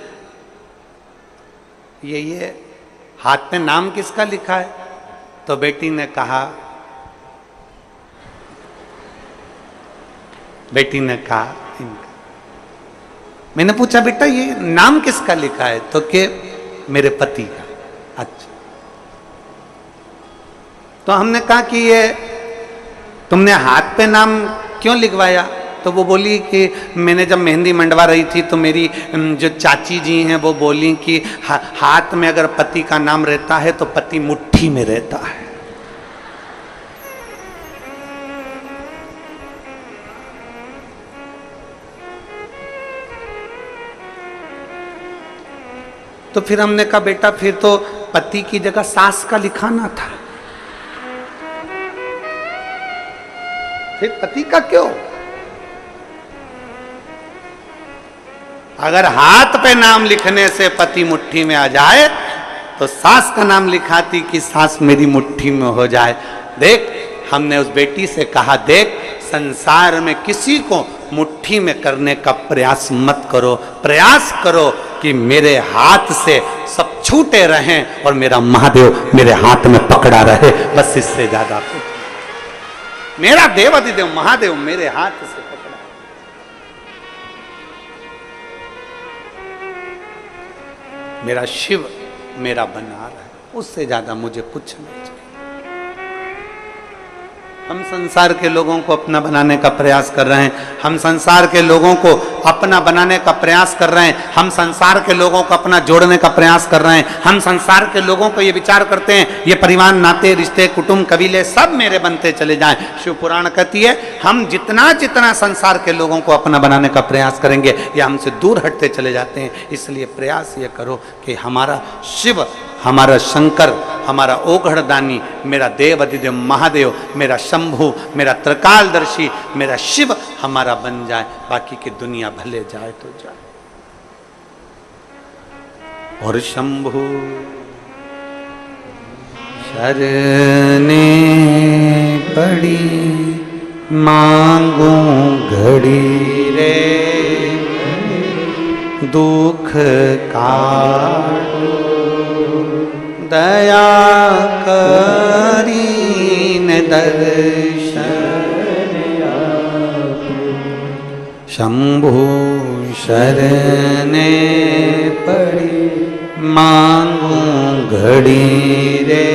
A: ये हाथ में नाम किसका लिखा है? तो बेटी ने कहा इनका। मैंने पूछा बेटा ये नाम किसका लिखा है? तो के मेरे पति का। अच्छा। तो हमने कहा कि ये तुमने हाथ पे नाम क्यों लिखवाया? तो वो बोली कि मैंने जब मेहंदी मंडवा रही थी तो मेरी जो चाची जी हैं वो बोली कि हाथ में अगर पति का नाम रहता है तो पति मुट्ठी में रहता है। तो फिर हमने कहा बेटा फिर तो पति की जगह सास का लिखाना था, फिर पति का क्यों? अगर हाथ पे नाम लिखने से पति मुट्ठी में आ जाए तो सास का नाम लिखाती कि सास मेरी मुट्ठी में हो जाए। देख, हमने उस बेटी से कहा देख, संसार में किसी को मुट्ठी में करने का प्रयास मत करो, प्रयास करो कि मेरे हाथ से सब छूटे रहें और मेरा महादेव मेरे हाथ में पकड़ा रहे, बस इससे ज्यादा कुछ। मेरा देवाधिदेव महादेव मेरे हाथ से पकड़ा, मेरा शिव मेरा बना रहा है, उससे ज्यादा मुझे कुछ नहीं चाहिए। हम संसार के लोगों को अपना बनाने का प्रयास कर रहे हैं, हम संसार के लोगों को अपना बनाने का प्रयास कर रहे हैं, हम संसार के लोगों को अपना जोड़ने का प्रयास कर रहे हैं, हम संसार के लोगों को ये विचार करते हैं ये परिवार नाते रिश्ते कुटुंब कबीले सब मेरे बनते चले जाएं। शिव पुराण कहती है हम जितना जितना संसार के लोगों को अपना बनाने का प्रयास करेंगे ये हमसे दूर हटते चले जाते हैं। इसलिए प्रयास ये करो कि हमारा शिव, हमारा शंकर, हमारा ओघड़दानी, मेरा देव अधिदेव महादेव, मेरा शंभु, मेरा त्रिकालदर्शी, मेरा शिव हमारा बन जाए, बाकी की दुनिया भले जाए तो जाए। और शंभु शरणे पड़ी मांगू घड़ी रे, दुख काटो दया करीन दर्शन। शंभु शरणे पड़ी मांगू घड़ी रे,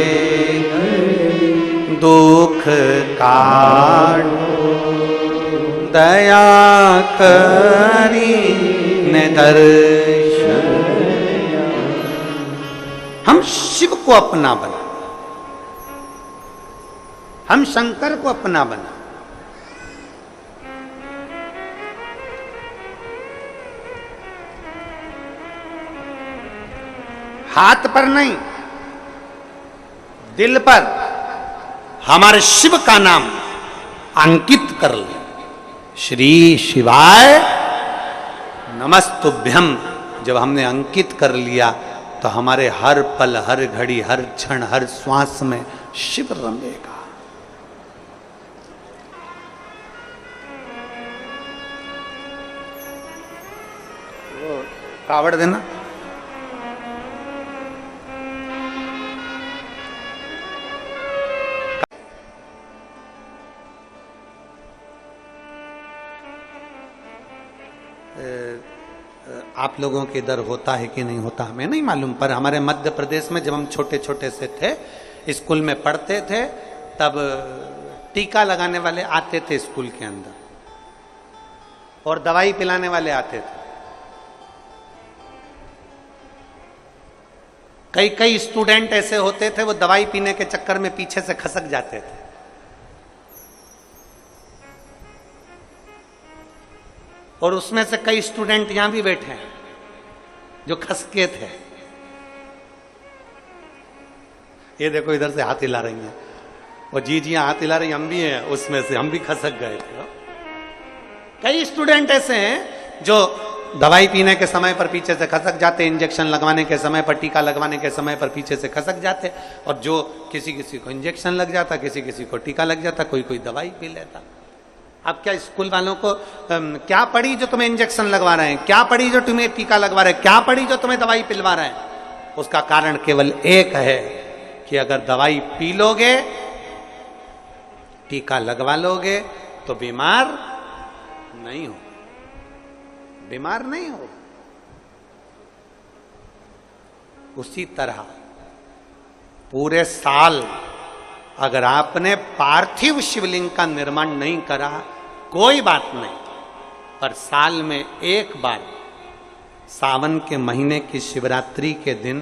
A: दुख काटो दया करी ने दर्शन। हम शिव को अपना बना, हम शंकर को अपना बना। हाथ पर नहीं, दिल पर हमारे शिव का नाम अंकित कर ले। श्री शिवाय नमस्तुभ्यम जब हमने अंकित कर लिया तो हमारे हर पल, हर घड़ी, हर क्षण, हर श्वास में शिव रमेगा। वो कावड़ देना। आप लोगों के इधर होता है कि नहीं होता हमें नहीं मालूम, पर हमारे मध्य प्रदेश में जब हम छोटे छोटे से थे, स्कूल में पढ़ते थे, तब टीका लगाने वाले आते थे स्कूल के अंदर और दवाई पिलाने वाले आते थे। कई कई स्टूडेंट ऐसे होते थे वो दवाई पीने के चक्कर में पीछे से खसक जाते थे। और उसमें से कई स्टूडेंट यहां भी बैठे हैं जो खसके थे। ये देखो इधर से हाथ हिला रही हैं, वो जी हाथ हिला रही, हम भी हैं उसमें से, हम भी खसक गए थे। कई स्टूडेंट ऐसे हैं जो दवाई पीने के समय पर पीछे से खसक जाते, इंजेक्शन लगवाने के समय पर, टीका लगवाने के समय पर पीछे से खसक जाते, और जो किसी किसी को इंजेक्शन लग जाता, किसी किसी को टीका लग जाता, कोई कोई दवाई पी लेता। अब क्या स्कूल वालों को क्या पड़ी जो तुम्हें इंजेक्शन लगवा रहे हैं, क्या पड़ी जो तुम्हें टीका लगवा रहे हैं, क्या पड़ी जो तुम्हें दवाई पिलवा रहे हैं? उसका कारण केवल एक है कि अगर दवाई पी लोगे, टीका लगवा लोगे तो बीमार नहीं हो, बीमार नहीं हो। उसी तरह पूरे साल अगर आपने पार्थिव शिवलिंग का निर्माण नहीं करा, कोई बात नहीं, पर साल में एक बार सावन के महीने की शिवरात्रि के दिन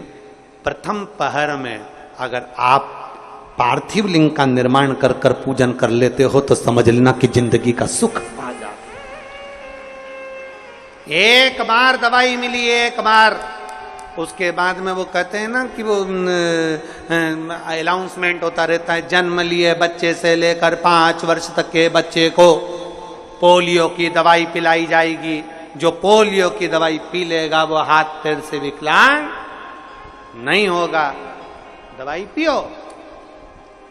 A: प्रथम पहर में अगर आप पार्थिव लिंग का निर्माण कर कर पूजन कर लेते हो तो समझ लेना कि जिंदगी का सुख आ जाता। एक बार दवाई मिली, एक बार, उसके बाद में वो कहते हैं ना कि वो अनाउंसमेंट होता रहता है, जन्म लिए बच्चे से लेकर 5 वर्ष तक के बच्चे को पोलियो की दवाई पिलाई जाएगी। जो पोलियो की दवाई पी लेगा वो हाथ पैर से विकलांग नहीं होगा। दवाई पियो।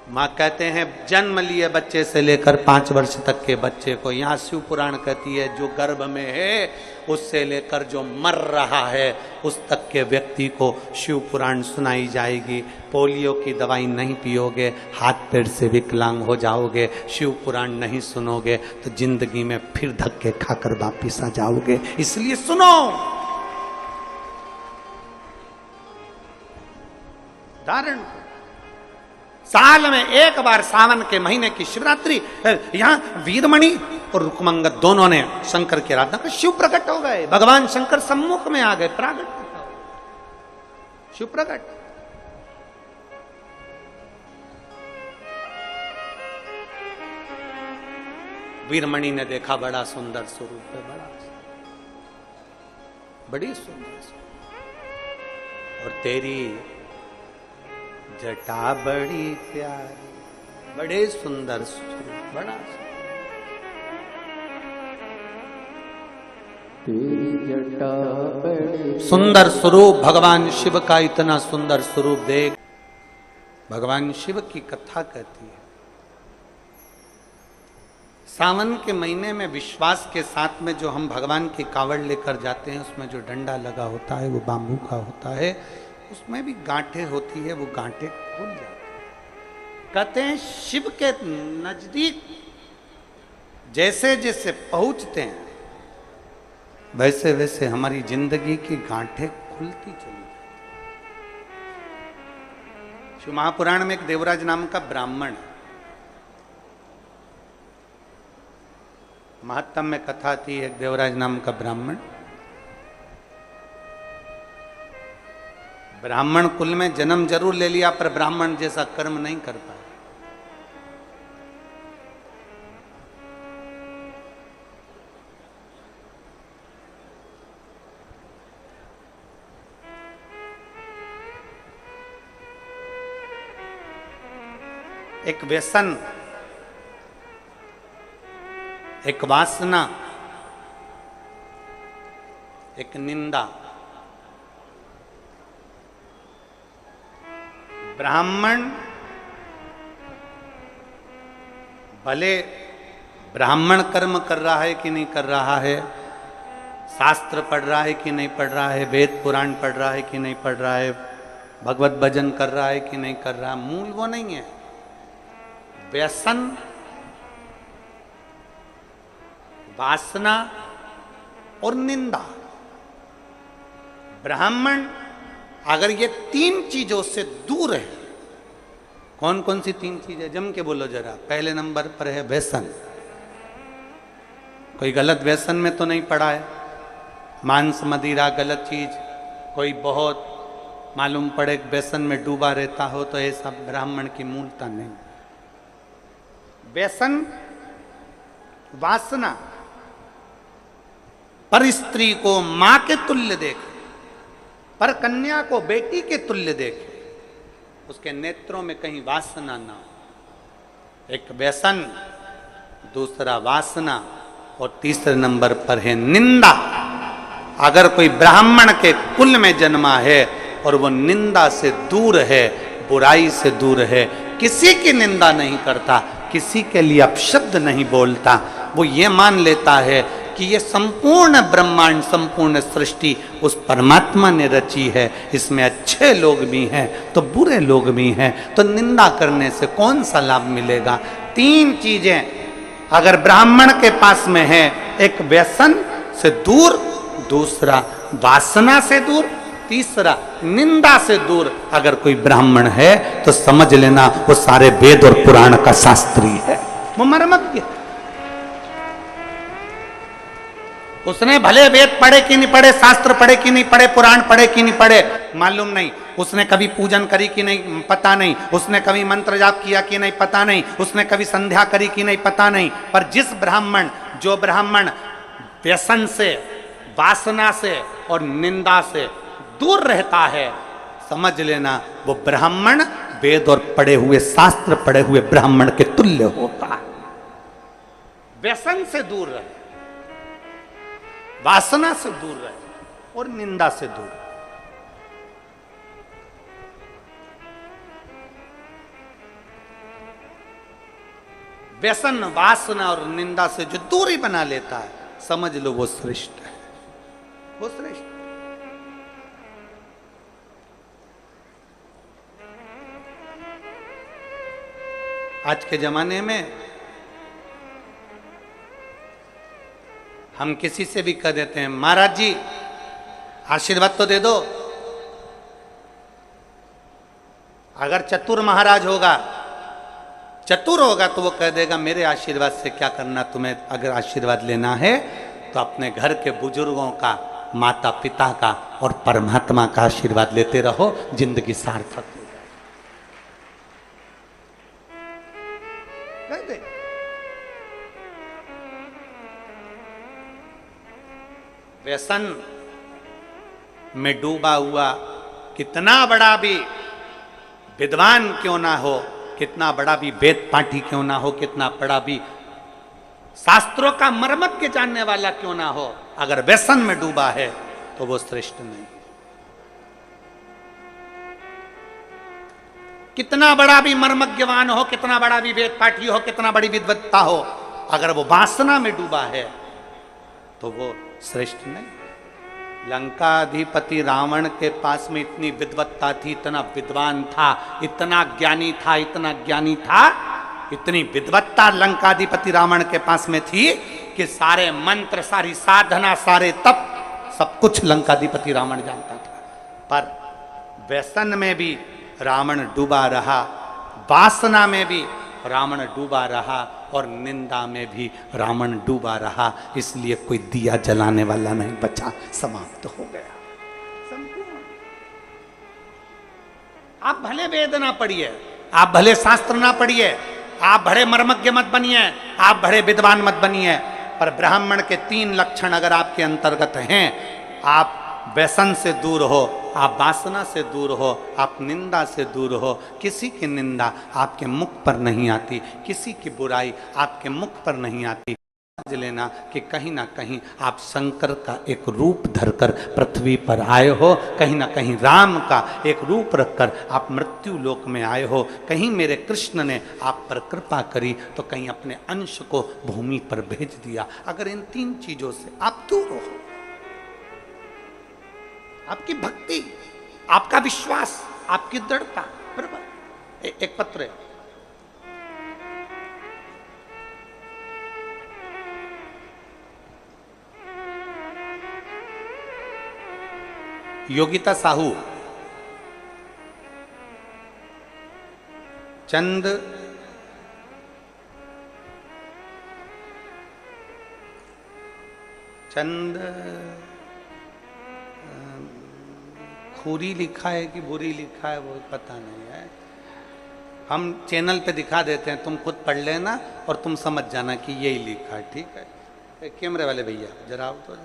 A: माँ कहते हैं जन्म लिए बच्चे से लेकर 5 वर्ष तक के बच्चे को, यहाँ शिव पुराण कहती है जो गर्भ में है उससे लेकर जो मर रहा है उस तक के व्यक्ति को शिव पुराण सुनाई जाएगी। पोलियो की दवाई नहीं पियोगे, हाथ पैर से विकलांग हो जाओगे, शिव पुराण नहीं सुनोगे तो जिंदगी में फिर धक्के खाकर वापिस आ जाओगे। इसलिए सुनो, धारण साल में एक बार सावन के महीने की शिवरात्रि, यहां वीरमणि और रुक्मंगद दोनों ने शंकर की आराधना कर, शिव प्रकट हो गए, भगवान शंकर सम्मुख में आ गए, प्रागट शिव प्रकट। वीरमणि ने देखा बड़ा सुंदर स्वरूप है, बड़ी सुंदर स्वरूप, और तेरी जटा बड़ी प्यारी, बड़े सुंदर स्वरूप, बड़ा
B: तेरी जटा बड़ी
A: सुंदर स्वरूप। भगवान शिव का इतना सुंदर स्वरूप देख, भगवान शिव की कथा कहती है सावन के महीने में विश्वास के साथ में जो हम भगवान की कावड़ लेकर जाते हैं, उसमें जो डंडा लगा होता है वो बांबू का होता है, उसमें भी गांठें होती है, वो गांठें खुल जाती है। कहते हैं शिव के नजदीक जैसे जैसे पहुंचते हैं वैसे वैसे हमारी जिंदगी की गांठें खुलती चली जाती। शिव महापुराण में एक देवराज नाम का ब्राह्मण है। महत्तम में कथा थी, एक देवराज नाम का ब्राह्मण, ब्राह्मण कुल में जन्म जरूर ले लिया पर ब्राह्मण जैसा कर्म नहीं कर पाया। एक व्यसन, एक वासना, एक निंदा। ब्राह्मण भले ब्राह्मण कर्म कर रहा है कि नहीं कर रहा है, शास्त्र पढ़ रहा है कि नहीं पढ़ रहा है, वेद पुराण पढ़ रहा है कि नहीं पढ़ रहा है, भगवत भजन कर रहा है कि नहीं कर रहा, मूल वो नहीं है। व्यसन, वासना और निंदा। ब्राह्मण अगर ये तीन चीजों से दूर है, कौन कौन सी तीन चीजें, जम के बोलो जरा। पहले नंबर पर है व्यसन। कोई गलत व्यसन में तो नहीं पड़ा है, मांस मदिरा गलत चीज, कोई बहुत मालूम पड़े व्यसन में डूबा रहता हो तो ऐसा ब्राह्मण की मूलता नहीं। व्यसन, वासना, पर स्त्री को मां के तुल्य देखे, पर कन्या को बेटी के तुल्य देखे, उसके नेत्रों में कहीं वासना ना हो। एक व्यसन, दूसरा वासना और तीसरे नंबर पर है निंदा। अगर कोई ब्राह्मण के कुल में जन्मा है और वो निंदा से दूर है, बुराई से दूर है, किसी की निंदा नहीं करता, किसी के लिए अपशब्द नहीं बोलता, वो ये मान लेता है कि ये संपूर्ण ब्रह्मांड, संपूर्ण सृष्टि उस परमात्मा ने रची है, इसमें अच्छे लोग भी हैं तो बुरे लोग भी हैं, तो निंदा करने से कौन सा लाभ मिलेगा। तीन चीजें अगर ब्राह्मण के पास में है, एक व्यसन से दूर, दूसरा वासना से दूर, तीसरा निंदा से दूर अगर कोई ब्राह्मण है तो समझ लेना वो सारे वेद और पुराण का शास्त्री है, वो मर्मज्ञ। उसने भले वेद पढ़े कि नहीं पढ़े, शास्त्र पढ़े कि नहीं पढ़े, पुराण पढ़े कि नहीं पढ़े, मालूम नहीं। उसने कभी पूजन करी कि नहीं, पता नहीं। उसने कभी मंत्र जाप किया कि नहीं, पता नहीं। उसने कभी संध्या करी कि नहीं, पता नहीं। पर जिस ब्राह्मण, जो ब्राह्मण व्यसन से, वासना से और निंदा से दूर रहता है, समझ लेना वो ब्राह्मण वेद और पढ़े हुए, शास्त्र पढ़े हुए ब्राह्मण के तुल्य होता है। व्यसन से दूर रहे, वासना से दूर रहे और निंदा से दूर। व्यसन, वासना और निंदा से जो दूरी बना लेता है, समझ लो वो श्रेष्ठ है, वो श्रेष्ठ। आज के जमाने में हम किसी से भी कह देते हैं, महाराज जी आशीर्वाद तो दे दो। अगर चतुर महाराज होगा, चतुर होगा तो वो कह देगा मेरे आशीर्वाद से क्या करना, तुम्हें अगर आशीर्वाद लेना है तो अपने घर के बुजुर्गों का, माता पिता का और परमात्मा का आशीर्वाद लेते रहो, जिंदगी सार्थक हो। व्यसन में डूबा हुआ कितना बड़ा भी विद्वान क्यों ना हो, कितना बड़ा भी वेद पाठी क्यों ना हो, कितना बड़ा भी शास्त्रों का मर्मज्ञ जानने वाला क्यों ना हो, अगर व्यसन में डूबा है तो वो श्रेष्ठ नहीं। कितना बड़ा भी मर्मज्ञवान हो, कितना बड़ा भी वेद पाठी हो, कितना बड़ी विद्वत्ता हो, अगर वो वासना में डूबा है तो वो श्रेष्ठ नहीं। लंकाधिपति रावण के पास में इतनी विद्वत्ता थी, इतना विद्वान था, इतना ज्ञानी था, इतना ज्ञानी था, इतनी विद्वत्ता लंकाधिपति रावण के पास में थी कि सारे मंत्र, सारी साधना, सारे तप, सब कुछ लंकाधिपति रावण जानता था। पर व्यसन में भी रावण डूबा रहा, वासना में भी रावण डूबा रहा और निंदा में भी रावण डूबा रहा, इसलिए कोई दिया जलाने वाला नहीं बचा, समाप्त हो गया। संपूर्ण। आप भले वेद ना पढ़िए, आप भले शास्त्र ना पढ़िए, आप भले मर्मज्ञ मत बनिए, आप भले विद्वान मत बनिए, पर ब्राह्मण के 3 लक्षण अगर आपके अंतर्गत हैं, आप व्यसन से दूर हो, आप वासना से दूर हो, आप निंदा से दूर हो, किसी की निंदा आपके मुख पर नहीं आती, किसी की बुराई आपके मुख पर नहीं आती। समझ लेना कि कहीं ना कहीं आप शंकर का एक रूप धरकर पृथ्वी पर आए हो, कहीं ना कहीं राम का एक रूप रखकर आप मृत्यु लोक में आए हो, कहीं मेरे कृष्ण ने आप पर कृपा करी तो कहीं अपने अंश को भूमि पर भेज दिया। अगर इन 3 चीजों से आप दूर हो, आपकी भक्ति, आपका विश्वास, आपकी दृढ़ता, बराबर। एक पत्र है, योगिता साहू, चंद खूरी लिखा है कि बुरी लिखा है वो पता नहीं है, हम चैनल पे दिखा देते हैं, तुम खुद पढ़ लेना और तुम समझ जाना कि यही लिखा है, ठीक है। कैमरे वाले भैया जरा आओ तो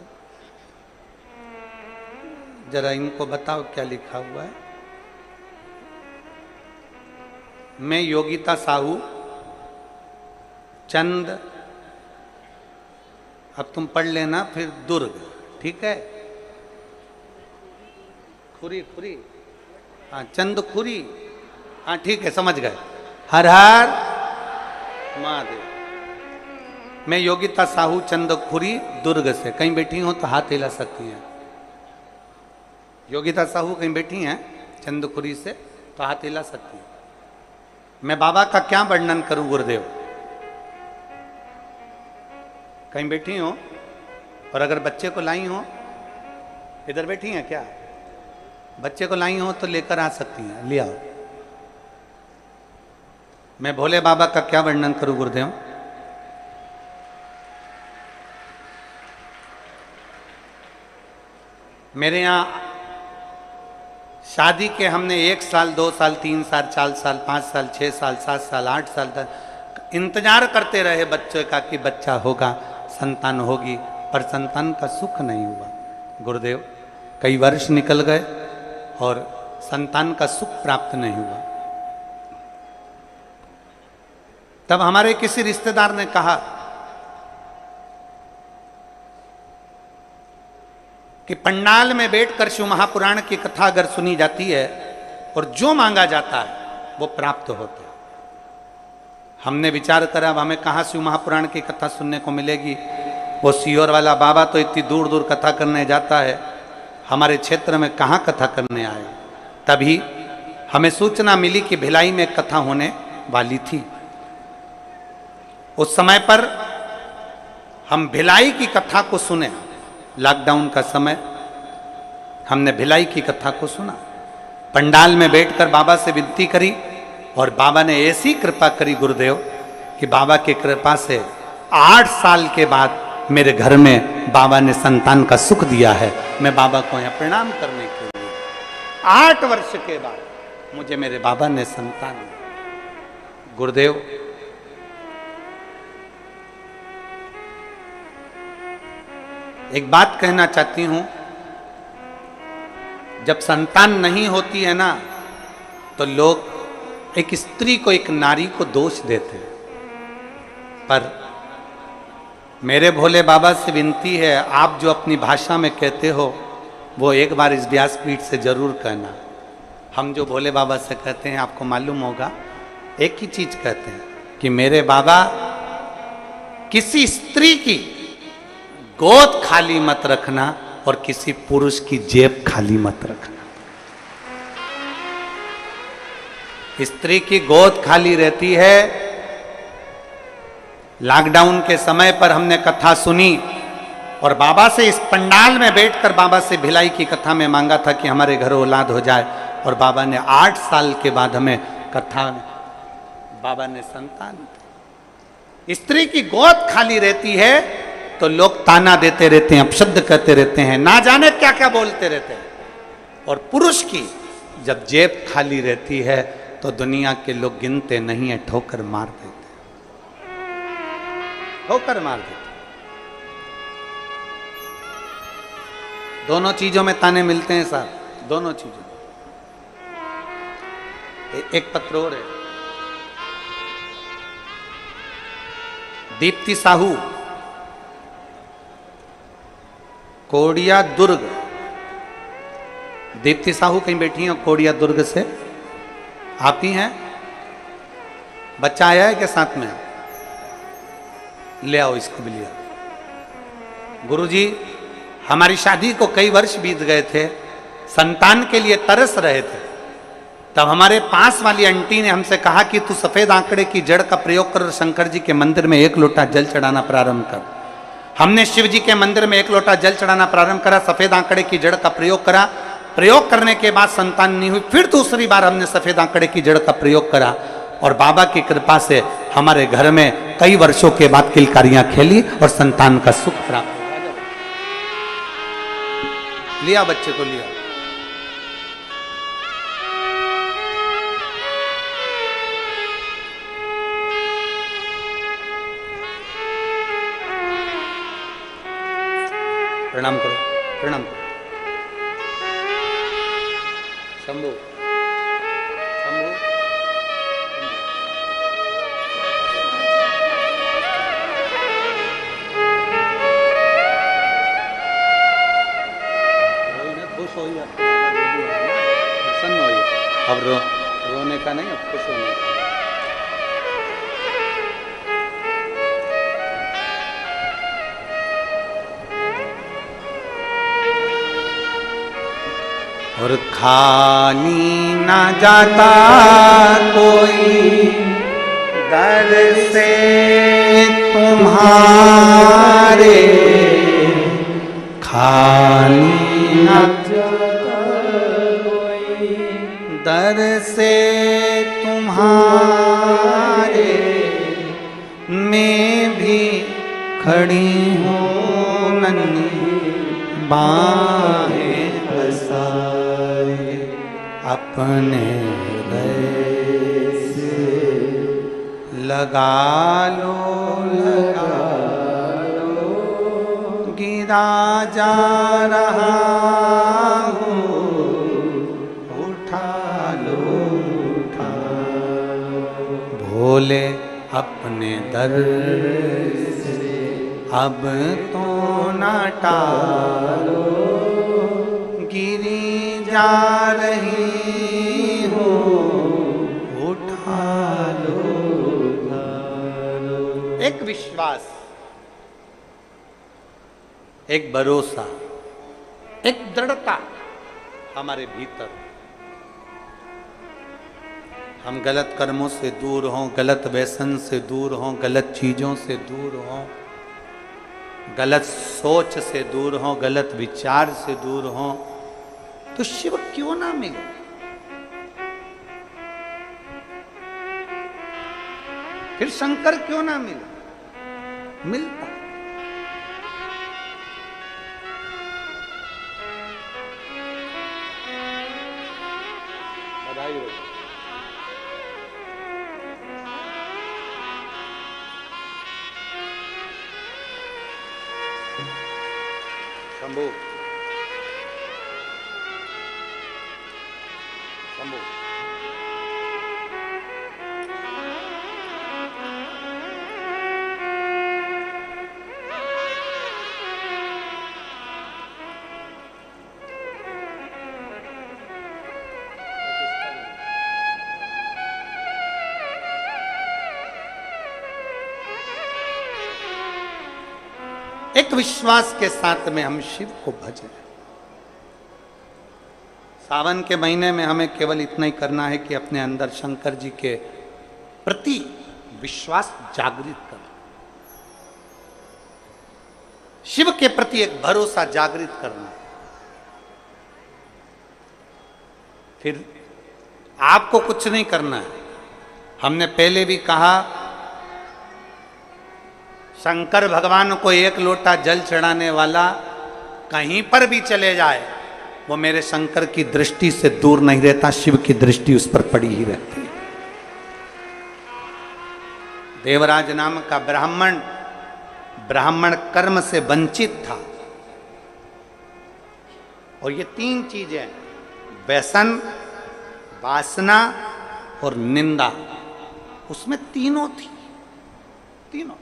A: जरा इनको बताओ क्या लिखा हुआ है। मैं योगिता साहू, चंद, अब तुम पढ़ लेना, फिर दुर्ग, ठीक है। खुरी खुरी, हाँ चंद खुरी, हाँ ठीक है, समझ गए। हर हर महादेव। मैं योगिता साहू, चंद खुरी, दुर्ग से। कहीं बैठी हो तो हाथ हिला सकती हैं। योगिता साहू कहीं बैठी हैं चंदखुरी से तो हाथ हिला सकती हैं। मैं बाबा का क्या वर्णन करूं गुरुदेव। कहीं बैठी हो और अगर बच्चे को लाई हो, इधर बैठी हैं क्या, बच्चे को लाई हो तो लेकर आ सकती हैं, ले आओ। मैं भोले बाबा का क्या वर्णन करूं गुरुदेव। मेरे यहाँ शादी के हमने 1 साल, 2 साल, 3 साल, 4 साल, 5 साल, 6 साल, 7 साल, 8 साल तक इंतजार करते रहे बच्चे का कि बच्चा होगा, संतान होगी, पर संतान का सुख नहीं हुआ गुरुदेव। कई वर्ष निकल गए और संतान का सुख प्राप्त नहीं हुआ। तब हमारे किसी रिश्तेदार ने कहा कि पंडाल में बैठकर शिव महापुराण की कथा अगर सुनी जाती है और जो मांगा जाता है वो प्राप्त होता है। हमने विचार करा अब हमें कहाँ शिव महापुराण की कथा सुनने को मिलेगी। वो सीहोर वाला बाबा तो इतनी दूर दूर कथा करने जाता है, हमारे क्षेत्र में कहाँ कथा करने आए। तभी हमें सूचना मिली कि भिलाई में कथा होने वाली थी। उस समय पर हम भिलाई की कथा को सुने। लॉकडाउन का समय हमने भिलाई की कथा को सुना। पंडाल में बैठकर बाबा से विनती करी और बाबा ने ऐसी कृपा करी गुरुदेव कि बाबा की कृपा से 8 साल के बाद मेरे घर में बाबा ने संतान का सुख दिया है। मैं बाबा को यहाँ प्रणाम करने के लिए 8 वर्ष के बाद मुझे मेरे बाबा ने संतान दी। गुरुदेव एक बात कहना चाहती हूं, जब संतान नहीं होती है ना तो लोग एक स्त्री को, एक नारी को दोष देते हैं। पर मेरे भोले बाबा से विनती है, आप जो अपनी भाषा में कहते हो वो एक बार इस व्यासपीठ से जरूर कहना। हम जो भोले बाबा से कहते हैं आपको मालूम होगा, एक ही चीज कहते हैं कि मेरे बाबा किसी स्त्री की गोद खाली मत रखना और किसी पुरुष की जेब खाली मत रखना। स्त्री की गोद खाली रहती है। लॉकडाउन के समय पर हमने कथा सुनी और बाबा से इस पंडाल में बैठकर बाबा से भिलाई की कथा में मांगा था कि हमारे घर औलाद हो जाए, और बाबा ने 8 साल के बाद हमें कथा में बाबा ने संतान दी। स्त्री की गोद खाली रहती है तो लोग ताना देते रहते हैं, अपशब्द कहते रहते हैं, ना जाने क्या क्या बोलते रहते हैं। और पुरुष की जब जेब खाली रहती है तो दुनिया के लोग गिनते नहीं है, ठोकर मार देते, ठोकर मार देते। दोनों चीजों में ताने मिलते हैं साहब, दोनों चीजों। एक पत्र और है, दीप्ति साहू, कोडिया दुर्ग। दीप्ति साहू कहीं बैठी हैं कोडिया दुर्ग से, आप ही हैं? बच्चा आया है क्या साथ में? ले आओ, इसको भी ले आओ। गुरुजी, हमारी शादी को कई वर्ष बीत गए थे, संतान के लिए तरस रहे थे, तब हमारे पास वाली आंटी ने हमसे कहा कि तू सफेद आंकड़े की जड़ का प्रयोग कर और शंकर जी के मंदिर में 1 लोटा जल चढ़ाना प्रारंभ कर। हमने शिव जी के मंदिर में 1 लोटा जल चढ़ाना प्रारंभ करा, सफेद आंकड़े की जड़ का प्रयोग करा। प्रयोग करने के बाद संतान नहीं हुई, फिर दूसरी बार हमने सफेद आंकड़े की जड़ का प्रयोग करा और बाबा की कृपा से हमारे घर में कई वर्षों के बाद किलकारियां खेली और संतान का सुख प्राप्त हुआ। लिया बच्चे को, लिया। प्रणाम करो, प्रणाम करो। शंभू, शंभू, खुश हो, प्रसन्न हो। अब रोने का नहीं, अब खुश होने का। और खाली ना जाता कोई दर से तुम्हारे, खाली ना जाता कोई दर से तुम्हारे, मैं भी खड़ी हूँ नन्ही बाहें पसारे, अपने हृदय से लगा लो, लगा लो, गिरा जा रहा हूँ, उठा लो, उठा लो। भोले अपने दर से अब तो ना टालो, गिरी जा रही हो, उठा लो, उठा लो। एक विश्वास, एक भरोसा, एक दृढ़ता हमारे भीतर। हम गलत कर्मों से दूर हों, गलत व्यसन से दूर हों, गलत चीजों से दूर हों, गलत सोच से दूर हों, गलत विचार से दूर हों, तो शिव क्यों ना मिले? फिर शंकर क्यों ना मिले? मिलता। बधाई हो। शंभू, शंभू, एक विश्वास के साथ में हम शिव को भजें। सावन के महीने में हमें केवल इतना ही करना है कि अपने अंदर शंकर जी के प्रति विश्वास जागृत करना, शिव के प्रति एक भरोसा जागृत करना। फिर आपको कुछ नहीं करना है। हमने पहले भी कहा शंकर भगवान को एक लोटा जल चढ़ाने वाला कहीं पर भी चले जाए, वो मेरे शंकर की दृष्टि से दूर नहीं रहता, शिव की दृष्टि उस पर पड़ी ही रहती है। देवराज नाम का ब्राह्मण कर्म से वंचित था, और ये 3 चीजें, व्यसन, वासना और निंदा, उसमें तीनों थी, तीनों।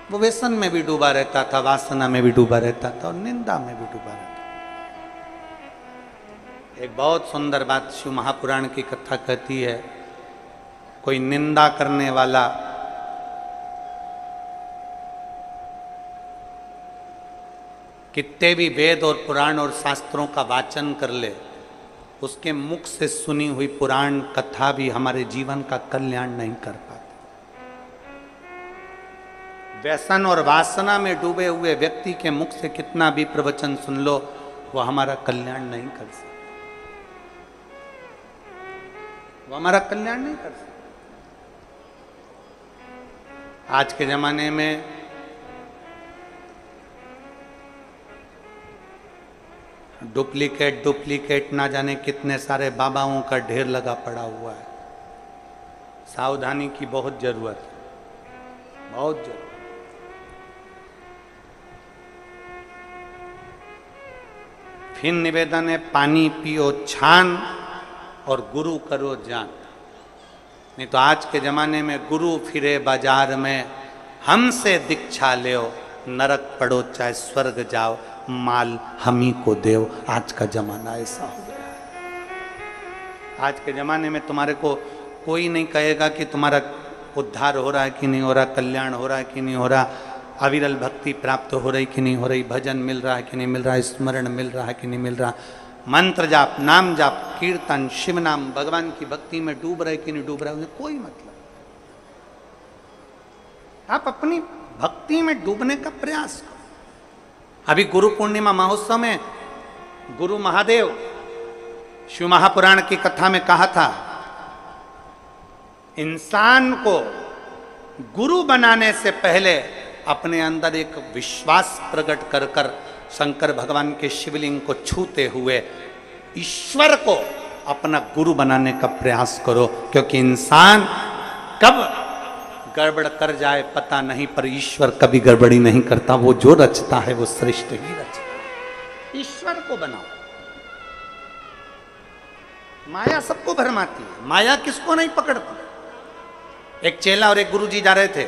A: वो व्यसन में भी डूबा रहता था, वासना में भी डूबा रहता था, और निंदा में भी डूबा रहता था। एक बहुत सुंदर बात शिव महापुराण की कथा कहती है, कोई निंदा करने वाला कितने भी वेद और पुराण और शास्त्रों का वाचन कर ले, उसके मुख से सुनी हुई पुराण कथा भी हमारे जीवन का कल्याण नहीं कर पाती। व्यसन और वासना में डूबे हुए व्यक्ति के मुख से कितना भी प्रवचन सुन लो, वो हमारा कल्याण नहीं कर सकता, वो हमारा कल्याण नहीं कर सकता। आज के जमाने में डुप्लीकेट ना जाने कितने सारे बाबाओं का ढेर लगा पड़ा हुआ है। सावधानी की बहुत जरूरत है, बहुत जरूरत। फिर निवेदन है, पानी पियो छान और गुरु करो जान। नहीं तो आज के जमाने में गुरु फिरे बाजार में, हमसे दीक्षा लो, नरक पड़ो चाहे स्वर्ग जाओ, माल हम ही को देव। आज का जमाना ऐसा हो गया है। आज के जमाने में तुम्हारे को कोई नहीं कहेगा कि तुम्हारा उद्धार हो रहा है कि नहीं हो रहा, कल्याण हो रहा है कि नहीं हो रहा, अविरल भक्ति प्राप्त हो रही कि नहीं हो रही, भजन मिल रहा है कि नहीं मिल रहा, स्मरण मिल रहा है कि नहीं मिल रहा, मंत्र जाप, नाम जाप, कीर्तन, शिव नाम, भगवान की भक्ति में डूब रहे कि नहीं डूब रहे, उन्हें कोई मतलब। आप अपनी भक्ति में डूबने का प्रयास करो। अभी गुरु पूर्णिमा महोत्सव में गुरु महादेव शिव महापुराण की कथा में कहा था, इंसान को गुरु बनाने से पहले अपने अंदर एक विश्वास प्रकट कर कर शंकर भगवान के शिवलिंग को छूते हुए ईश्वर को अपना गुरु बनाने का प्रयास करो, क्योंकि इंसान कब गड़बड़ कर जाए पता नहीं, पर ईश्वर कभी गड़बड़ी नहीं करता। वो जो रचता है वो श्रेष्ठ ही रचता है। ईश्वर को बनाओ। माया सबको भरमाती है, माया किसको नहीं पकड़ती। एक चेला और एक गुरुजी जा रहे थे,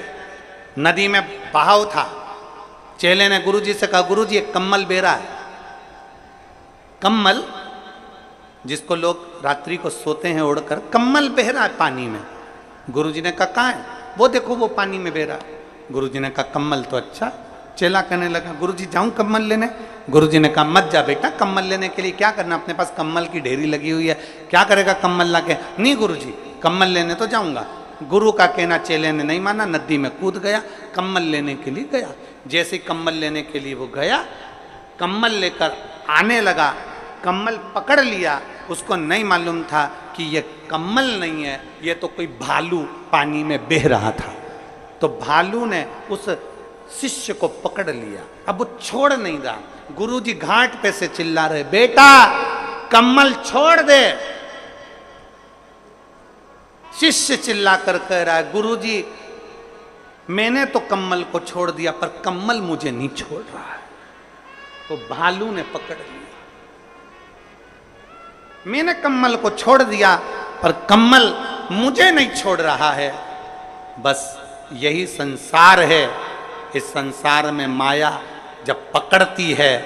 A: नदी में बहाव था। चेले ने गुरुजी से कहा, गुरुजी एक कम्मल बेरा है। कम्मल जिसको लोग रात्रि को सोते हैं ओढ़कर, कम्मल बह रहा है पानी में। गुरुजी ने कहा कहाँ है? वो देखो वो पानी में बह रहा है। गुरुजी ने कहा कम्मल तो अच्छा। चेला कहने लगा, गुरुजी जाऊं कम्मल लेने? गुरुजी ने कहा मत जा बेटा, कम्मल लेने के लिए क्या करना, अपने पास कम्मल की ढेरी लगी हुई है, क्या करेगा कम्मल ला के? नहीं गुरुजी, कम्मल लेने तो जाऊंगा। गुरु का कहना चेले ने नहीं माना, नदी में कूद गया, कम्मल लेने के लिए गया। जैसे कम्मल लेने के लिए वो गया, कम्मल लेकर आने लगा, कम्मल पकड़ लिया। उसको नहीं मालूम था कि ये कम्मल नहीं है, ये तो कोई भालू पानी में बह रहा था। तो भालू ने उस शिष्य को पकड़ लिया, अब वो छोड़ नहीं रहा। गुरुजी घाट पे से चिल्ला रहे, बेटा कम्मल छोड़ दे। शिष्य चिल्ला कर कह रहा है, गुरुजी मैंने तो कम्मल को छोड़ दिया, पर कम्मल मुझे नहीं छोड़ रहा है। तो भालू ने पकड़ लिया, मैंने कम्मल को छोड़ दिया पर कम्मल मुझे नहीं छोड़ रहा है। बस यही संसार है। इस संसार में माया जब पकड़ती है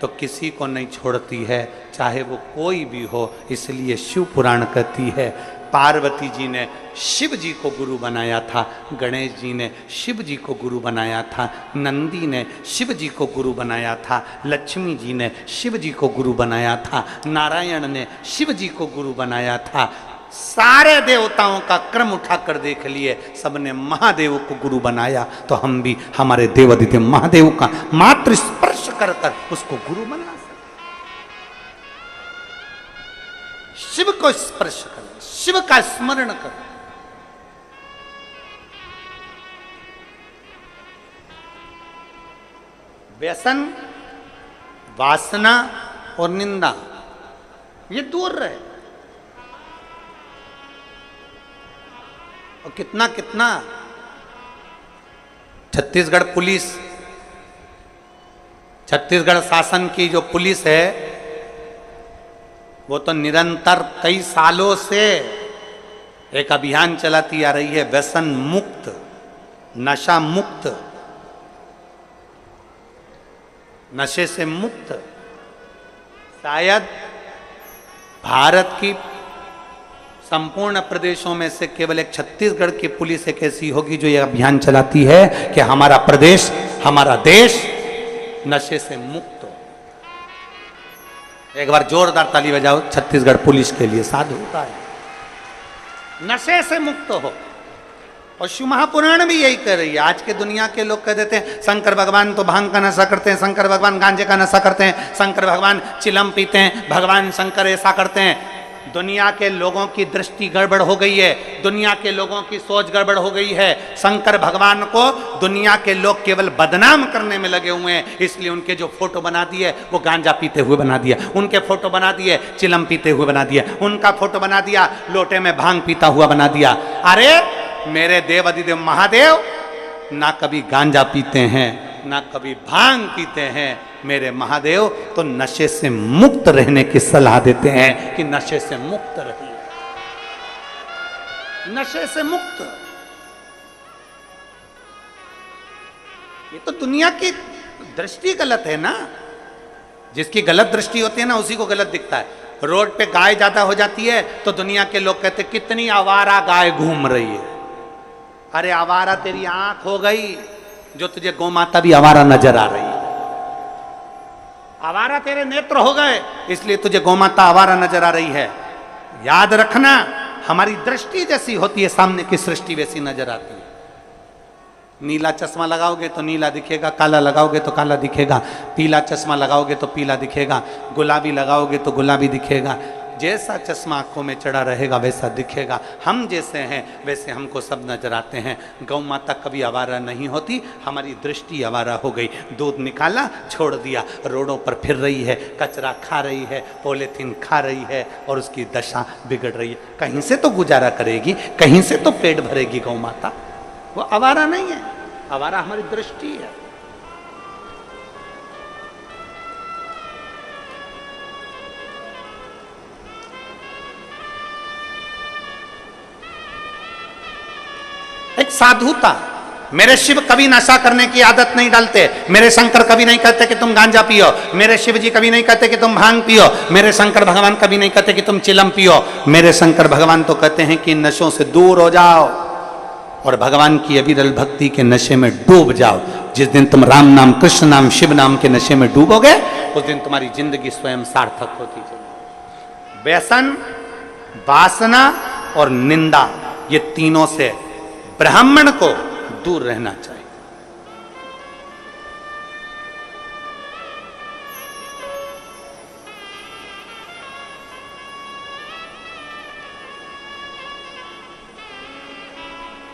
A: तो किसी को नहीं छोड़ती है, चाहे वो कोई भी हो। इसलिए शिव पुराण कहती है, पार्वती जी ने शिव जी को गुरु बनाया था, गणेश जी ने शिव जी को गुरु बनाया था, नंदी ने शिव जी को गुरु बनाया था, लक्ष्मी जी ने शिव जी को गुरु बनाया था, नारायण ने शिव जी को गुरु बनाया था। सारे देवताओं का क्रम उठाकर देख लिए, सबने महादेव को गुरु बनाया। तो हम भी हमारे देवादिदेव महादेव का मात्र स्पर्श कर कर उसको गुरु बना सकते। शिव को स्पर्श करें, शिव का स्मरण करें। व्यसन, वासना और निंदा, ये दूर रहे। और कितना कितना छत्तीसगढ़ पुलिस, छत्तीसगढ़ शासन की जो पुलिस है वो तो निरंतर कई सालों से एक अभियान चलाती आ रही है, व्यसन मुक्त, नशा मुक्त, नशे से मुक्त। शायद भारत की संपूर्ण प्रदेशों में से केवल एक छत्तीसगढ़ की पुलिस एक ऐसी होगी जो यह अभियान चलाती है कि हमारा प्रदेश, हमारा देश नशे से मुक्त हो। एक बार जोरदार ताली बजाओ छत्तीसगढ़ पुलिस के लिए, साधु होता है, नशे से मुक्त हो। और शिव महापुराण भी यही कर रही है। आज के दुनिया के लोग कह देते हैं शंकर भगवान तो भांग का नशा करते हैं, शंकर भगवान गांजे का नशा करते हैं, शंकर भगवान चिलम पीते हैं, भगवान शंकर ऐसा करते हैं। दुनिया के लोगों की दृष्टि गड़बड़ हो गई है, दुनिया के लोगों की सोच गड़बड़ हो गई है। शंकर भगवान को दुनिया के लोग केवल बदनाम करने में लगे हुए हैं, इसलिए उनके जो फोटो बना दिए वो गांजा पीते हुए बना दिया, उनके फोटो बना दिए चिलम पीते हुए बना दिया, उनका फोटो बना दिया लोटे में भांग पीता हुआ बना दिया। अरे मेरे देव अधिदेव महादेव ना कभी गांजा पीते हैं ना कभी भांग पीते हैं, मेरे महादेव तो नशे से मुक्त रहने की सलाह देते हैं कि नशे से मुक्त रहिए, नशे से मुक्त। ये तो दुनिया की दृष्टि गलत है ना, जिसकी गलत दृष्टि होती है ना उसी को गलत दिखता है। रोड पे गाय ज्यादा हो जाती है तो दुनिया के लोग कहते कितनी आवारा गाय घूम रही है। अरे आवारा तेरी आंख हो गई जो तुझे गौ माता भी आवारा नजर आ रही है, आवारा तेरे नेत्र हो गए इसलिए तुझे गौ माता आवारा नजर आ रही है। याद रखना, हमारी दृष्टि जैसी होती है सामने की सृष्टि वैसी नजर आती है। नीला चश्मा लगाओगे तो नीला दिखेगा, काला लगाओगे तो काला दिखेगा, पीला चश्मा लगाओगे तो पीला दिखेगा, गुलाबी लगाओगे तो गुलाबी दिखेगा। जैसा चश्मा आंखों में चढ़ा रहेगा वैसा दिखेगा। हम जैसे हैं वैसे हमको सब नजर आते हैं। गौ माता कभी आवारा नहीं होती, हमारी दृष्टि आवारा हो गई। दूध निकाला छोड़ दिया, रोडों पर फिर रही है, कचरा खा रही है, पॉलीथीन खा रही है और उसकी दशा बिगड़ रही है। कहीं से तो गुजारा करेगी, कहीं से तो पेट भरेगी गौ माता, वो आवारा नहीं है, आवारा हमारी दृष्टि है। एक साधु था, मेरे शिव कभी नशा करने की आदत नहीं डालते, मेरे शंकर कभी नहीं कहते कि तुम गांजा पियो, मेरे शिव जी कभी नहीं कहते कि तुम भांग पियो, मेरे शंकर भगवान कभी नहीं कहते कि तुम चिलम पियो। मेरे शंकर भगवान तो कहते हैं कि नशों से दूर हो जाओ और भगवान की अविरल भक्ति के नशे में डूब जाओ। जिस दिन तुम राम नाम, कृष्ण नाम, शिव नाम के नशे में डूबोगे उस दिन तुम्हारी जिंदगी स्वयं सार्थक होती जाएगी। व्यसन, वासना और निंदा, ये तीनों से ब्राह्मण को दूर रहना चाहिए।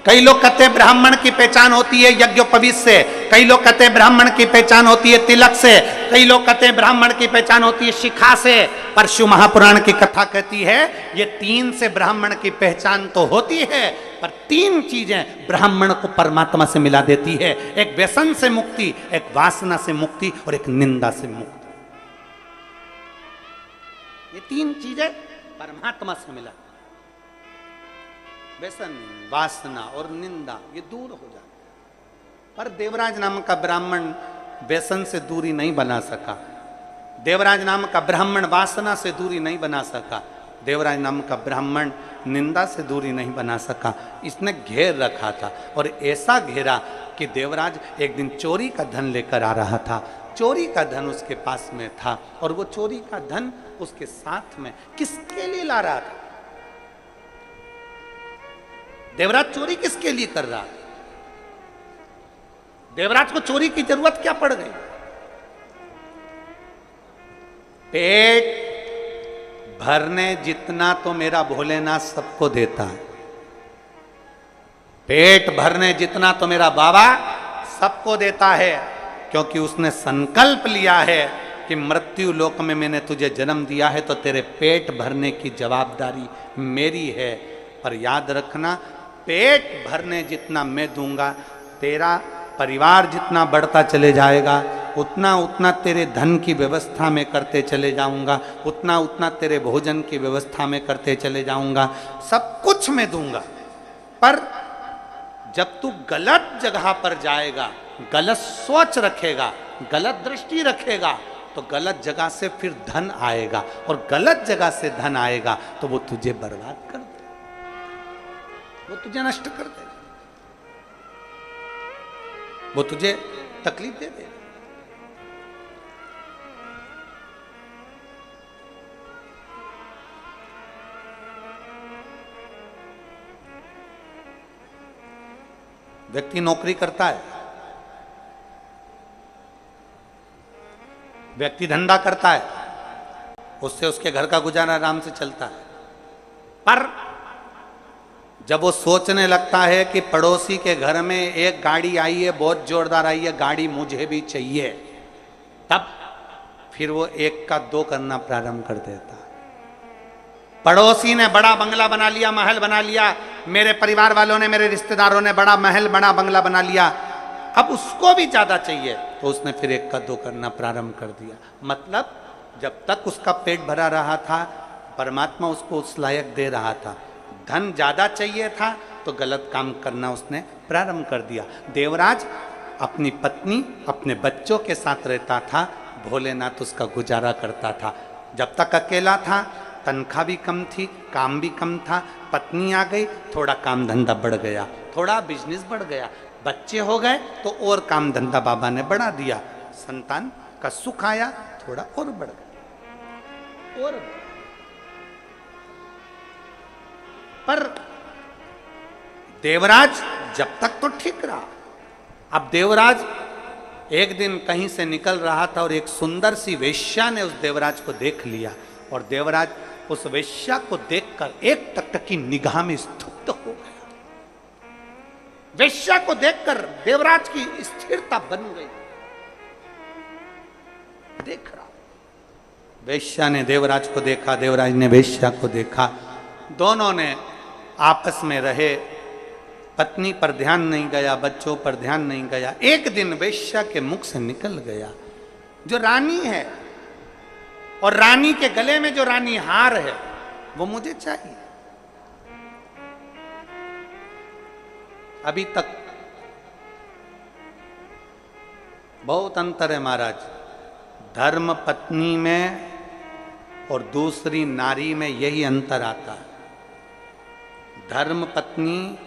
A: कई लोग कहते हैं ब्राह्मण की पहचान होती है यज्ञोपवीत से, कई लोग कहते हैं ब्राह्मण की पहचान होती है तिलक से, कई लोग कहते हैं ब्राह्मण की पहचान होती है शिखा से। पर शिव महापुराण की कथा कहती है ये तीन से ब्राह्मण की पहचान तो होती है, पर तीन चीजें ब्राह्मण को परमात्मा से मिला देती है। एक व्यसन से मुक्ति, एक वासना से मुक्ति और एक निंदा से मुक्ति। ये तीन चीजें परमात्मा से मिला, व्यसन, वासना और निंदा, ये दूर हो जाए। पर देवराज नाम का ब्राह्मण व्यसन से दूरी नहीं बना सका, देवराज नाम का ब्राह्मण वासना से दूरी नहीं बना सका, देवराज नाम का ब्राह्मण निंदा से दूरी नहीं बना सका। इसने घेर रखा था और ऐसा घेरा कि देवराज एक दिन चोरी का धन लेकर आ रहा था, चोरी का धन उसके पास में था और वो चोरी का धन उसके साथ में किसके लिए ला रहा था? देवराज चोरी किसके लिए कर रहा था? देवराज को चोरी की जरूरत क्या पड़ गई? पेट भरने जितना तो मेरा भोलेनाथ सबको देता है, पेट भरने जितना तो मेरा बाबा सबको देता है, क्योंकि उसने संकल्प लिया है कि मृत्यु लोक में मैंने तुझे जन्म दिया है तो तेरे पेट भरने की जवाबदारी मेरी है। पर याद रखना, पेट भरने जितना मैं दूंगा, तेरा परिवार जितना बढ़ता चले जाएगा, उतना उतना तेरे धन की व्यवस्था में करते चले जाऊंगा, उतना उतना तेरे भोजन की व्यवस्था में करते चले जाऊंगा, सब कुछ मैं दूंगा। पर जब तू गलत जगह पर जाएगा, गलत सोच रखेगा, गलत दृष्टि रखेगा, तो गलत जगह से फिर धन आएगा, और गलत जगह से धन आएगा तो वो तुझे बर्बाद कर दे, वो तुझे नष्ट कर दे, वो तुझे तकलीफ दे दे। व्यक्ति नौकरी करता है, व्यक्ति धंधा करता है, उससे उसके घर का गुजारा आराम से चलता है। पर जब वो सोचने लगता है कि पड़ोसी के घर में एक गाड़ी आई है, बहुत जोरदार आई है, गाड़ी मुझे भी चाहिए, तब फिर वो एक का दो करना प्रारंभ कर देता। पड़ोसी ने बड़ा बंगला बना लिया, महल बना लिया, मेरे परिवार वालों ने, मेरे रिश्तेदारों ने बड़ा महल, बड़ा बंगला बना लिया, अब उसको भी ज्यादा चाहिए, तो उसने फिर एक का दो करना प्रारंभ कर दिया। मतलब जब तक उसका पेट भरा रहा था, परमात्मा उसको उस लायक दे रहा था। धन ज्यादा चाहिए था तो गलत काम करना उसने प्रारंभ कर दिया। देवराज अपनी पत्नी, अपने बच्चों के साथ रहता था, भोलेनाथ उसका गुजारा करता था। जब तक अकेला था, तनख्वाह भी कम थी, काम भी कम था, पत्नी आ गई, थोड़ा काम धंधा बढ़ गया, थोड़ा बिजनेस बढ़ गया, बच्चे हो गए तो और काम धंधा बाबा ने बढ़ा दिया, संतान का सुख आया, थोड़ा और बढ़ गया, और पर देवराज जब तक तो ठीक रहा। अब देवराज एक दिन कहीं से निकल रहा था और एक सुंदर सी वेश्या ने उस देवराज को देख लिया, और देवराज उस वेश्या को देखकर एक टकटकी निगाह में स्तब्ध हो गया। वेश्या को देखकर देवराज की स्थिरता बन गई। देख रहा, वेश्या ने देवराज को देखा, देवराज ने वेश्या को देखा, दोनों ने आपस में रहे, पत्नी पर ध्यान नहीं गया, बच्चों पर ध्यान नहीं गया। एक दिन वेश्या के मुख से निकल गया, जो रानी है और रानी के गले में जो रानी हार है वो मुझे चाहिए। अभी तक बहुत अंतर है महाराज, धर्म पत्नी में और दूसरी नारी में यही अंतर आता है। धर्म पत्नी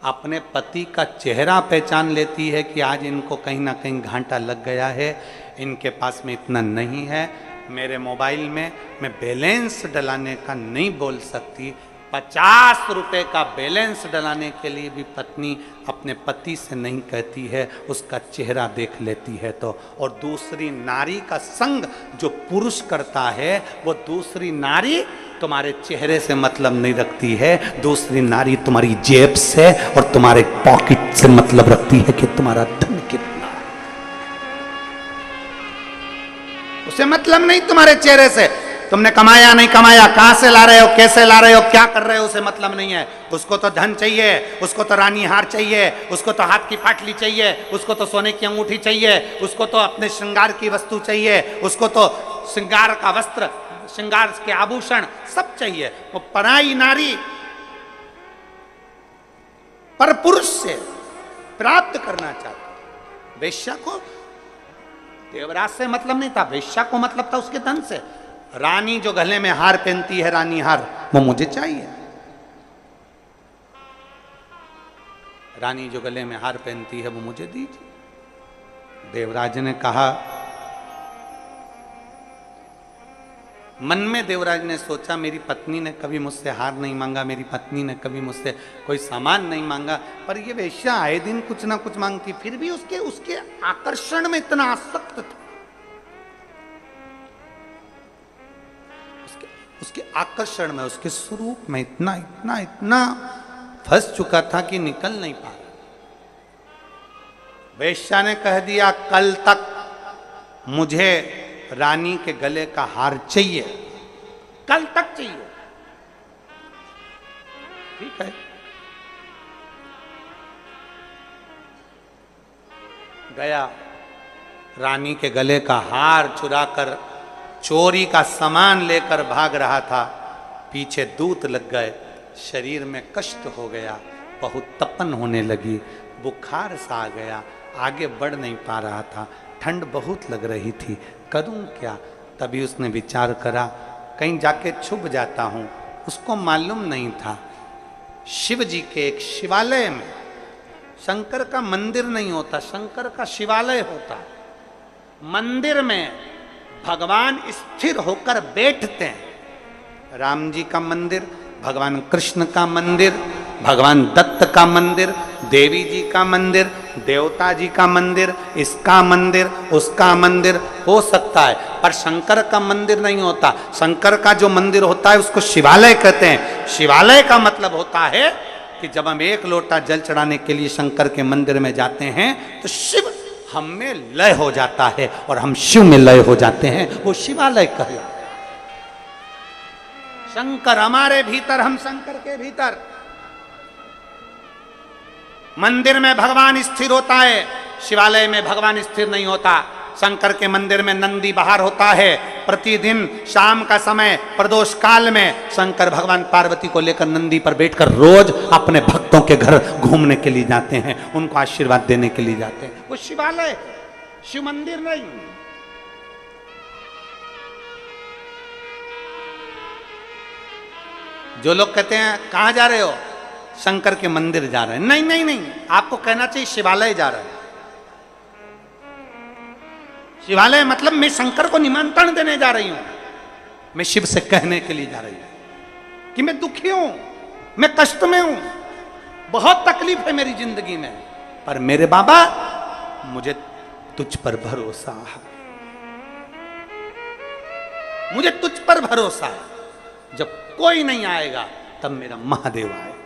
A: अपने पति का चेहरा पहचान लेती है कि आज इनको कहीं ना कहीं घाटा लग गया है, इनके पास में इतना नहीं है, मेरे मोबाइल में मैं बैलेंस डलाने का नहीं बोल सकती। 50 रुपए का बैलेंस डलाने के लिए भी पत्नी अपने पति से नहीं कहती है, उसका चेहरा देख लेती है तो। और दूसरी नारी का संग जो पुरुष करता है, वो दूसरी नारी तुम्हारे चेहरे से मतलब नहीं रखती है, दूसरी नारी तुम्हारी जेब से और तुम्हारे पॉकेट से मतलब रखती है कि तुम्हारा धन कितना है। उसे मतलब नहीं तुम्हारे चेहरे से, तुमने कमाया नहीं कमाया, कहां से ला रहे हो, कैसे ला रहे हो, क्या कर रहे हो, उसे मतलब नहीं है। उसको तो धन चाहिए, उसको तो रानी हार चाहिए, उसको तो हाथ की पाटली चाहिए, उसको तो सोने की अंगूठी चाहिए, उसको तो अपने श्रृंगार की वस्तु चाहिए, उसको तो श्रृंगार का वस्त्र, श्रृंगार के आभूषण सब चाहिए। वो पराई नारी पर पुरुष से प्राप्त करना चाहती। वेश्या को देवराज से मतलब नहीं था, वेश्या को मतलब था उसके धन से। रानी जो गले में हार पहनती है, रानी हार, वो मुझे चाहिए। रानी जो गले में हार पहनती है वो मुझे दीजिए। देवराज ने कहा, मन में देवराज ने सोचा, मेरी पत्नी ने कभी मुझसे हार नहीं मांगा, मेरी पत्नी ने कभी मुझसे कोई सामान नहीं मांगा, पर ये वेश्या आए दिन कुछ ना कुछ मांगती, फिर भी उसके आकर्षण में इतना आसक्त था, उसके आकर्षण में, उसके स्वरूप में इतना इतना इतना फंस चुका था कि निकल नहीं पा रहा। वेश्या ने कह दिया कल तक मुझे रानी के गले का हार चाहिए, कल तक चाहिए। ठीक है, गया, रानी के गले का हार चुराकर चोरी का सामान लेकर भाग रहा था। पीछे दूत लग गए, शरीर में कष्ट हो गया, बहुत तपन होने लगी, बुखार सा आ गया, आगे बढ़ नहीं पा रहा था, ठंड बहुत लग रही थी, करूं क्या? तभी उसने विचार करा कहीं जाके छुप जाता हूं। उसको मालूम नहीं था शिव जी के एक शिवालय में, शंकर का मंदिर नहीं होता, शंकर का शिवालय होता। मंदिर में भगवान स्थिर होकर बैठते हैं। राम जी का मंदिर, भगवान कृष्ण का मंदिर, भगवान दत्त का मंदिर, देवी जी का मंदिर, देवता जी का मंदिर, इसका मंदिर, उसका मंदिर हो सकता है, पर शंकर का मंदिर नहीं होता। शंकर का जो मंदिर होता है उसको शिवालय कहते हैं। शिवालय का मतलब होता है कि जब हम एक लोटा जल चढ़ाने के लिए शंकर के मंदिर में जाते हैं तो शिव हम में लय हो जाता है और हम शिव में लय हो जाते हैं, वो शिवालय कहलाता है। शंकर हमारे भीतर, हम शंकर के भीतर। मंदिर में भगवान स्थिर होता है, शिवालय में भगवान स्थिर नहीं होता। शंकर के मंदिर में नंदी बाहर होता है। प्रतिदिन शाम का समय प्रदोष काल में शंकर भगवान पार्वती को लेकर नंदी पर बैठकर रोज अपने भक्तों के घर घूमने के लिए जाते हैं, उनको आशीर्वाद देने के लिए जाते हैं। वो शिवालय है, शिव मंदिर नहीं। जो लोग कहते हैं कहां जा रहे हो, शंकर के मंदिर जा रहे हैं, नहीं नहीं नहीं, आपको कहना चाहिए शिवालय जा रहे हैं। शिवालय मतलब मैं शंकर को निमंत्रण देने जा रही हूं, मैं शिव से कहने के लिए जा रही हूं कि मैं दुखी हूं, मैं कष्ट में हूं, बहुत तकलीफ है मेरी जिंदगी में, पर मेरे बाबा मुझे तुझ पर भरोसा है, मुझे तुझ पर भरोसा है। जब कोई नहीं आएगा तब मेरा महादेव आएगा।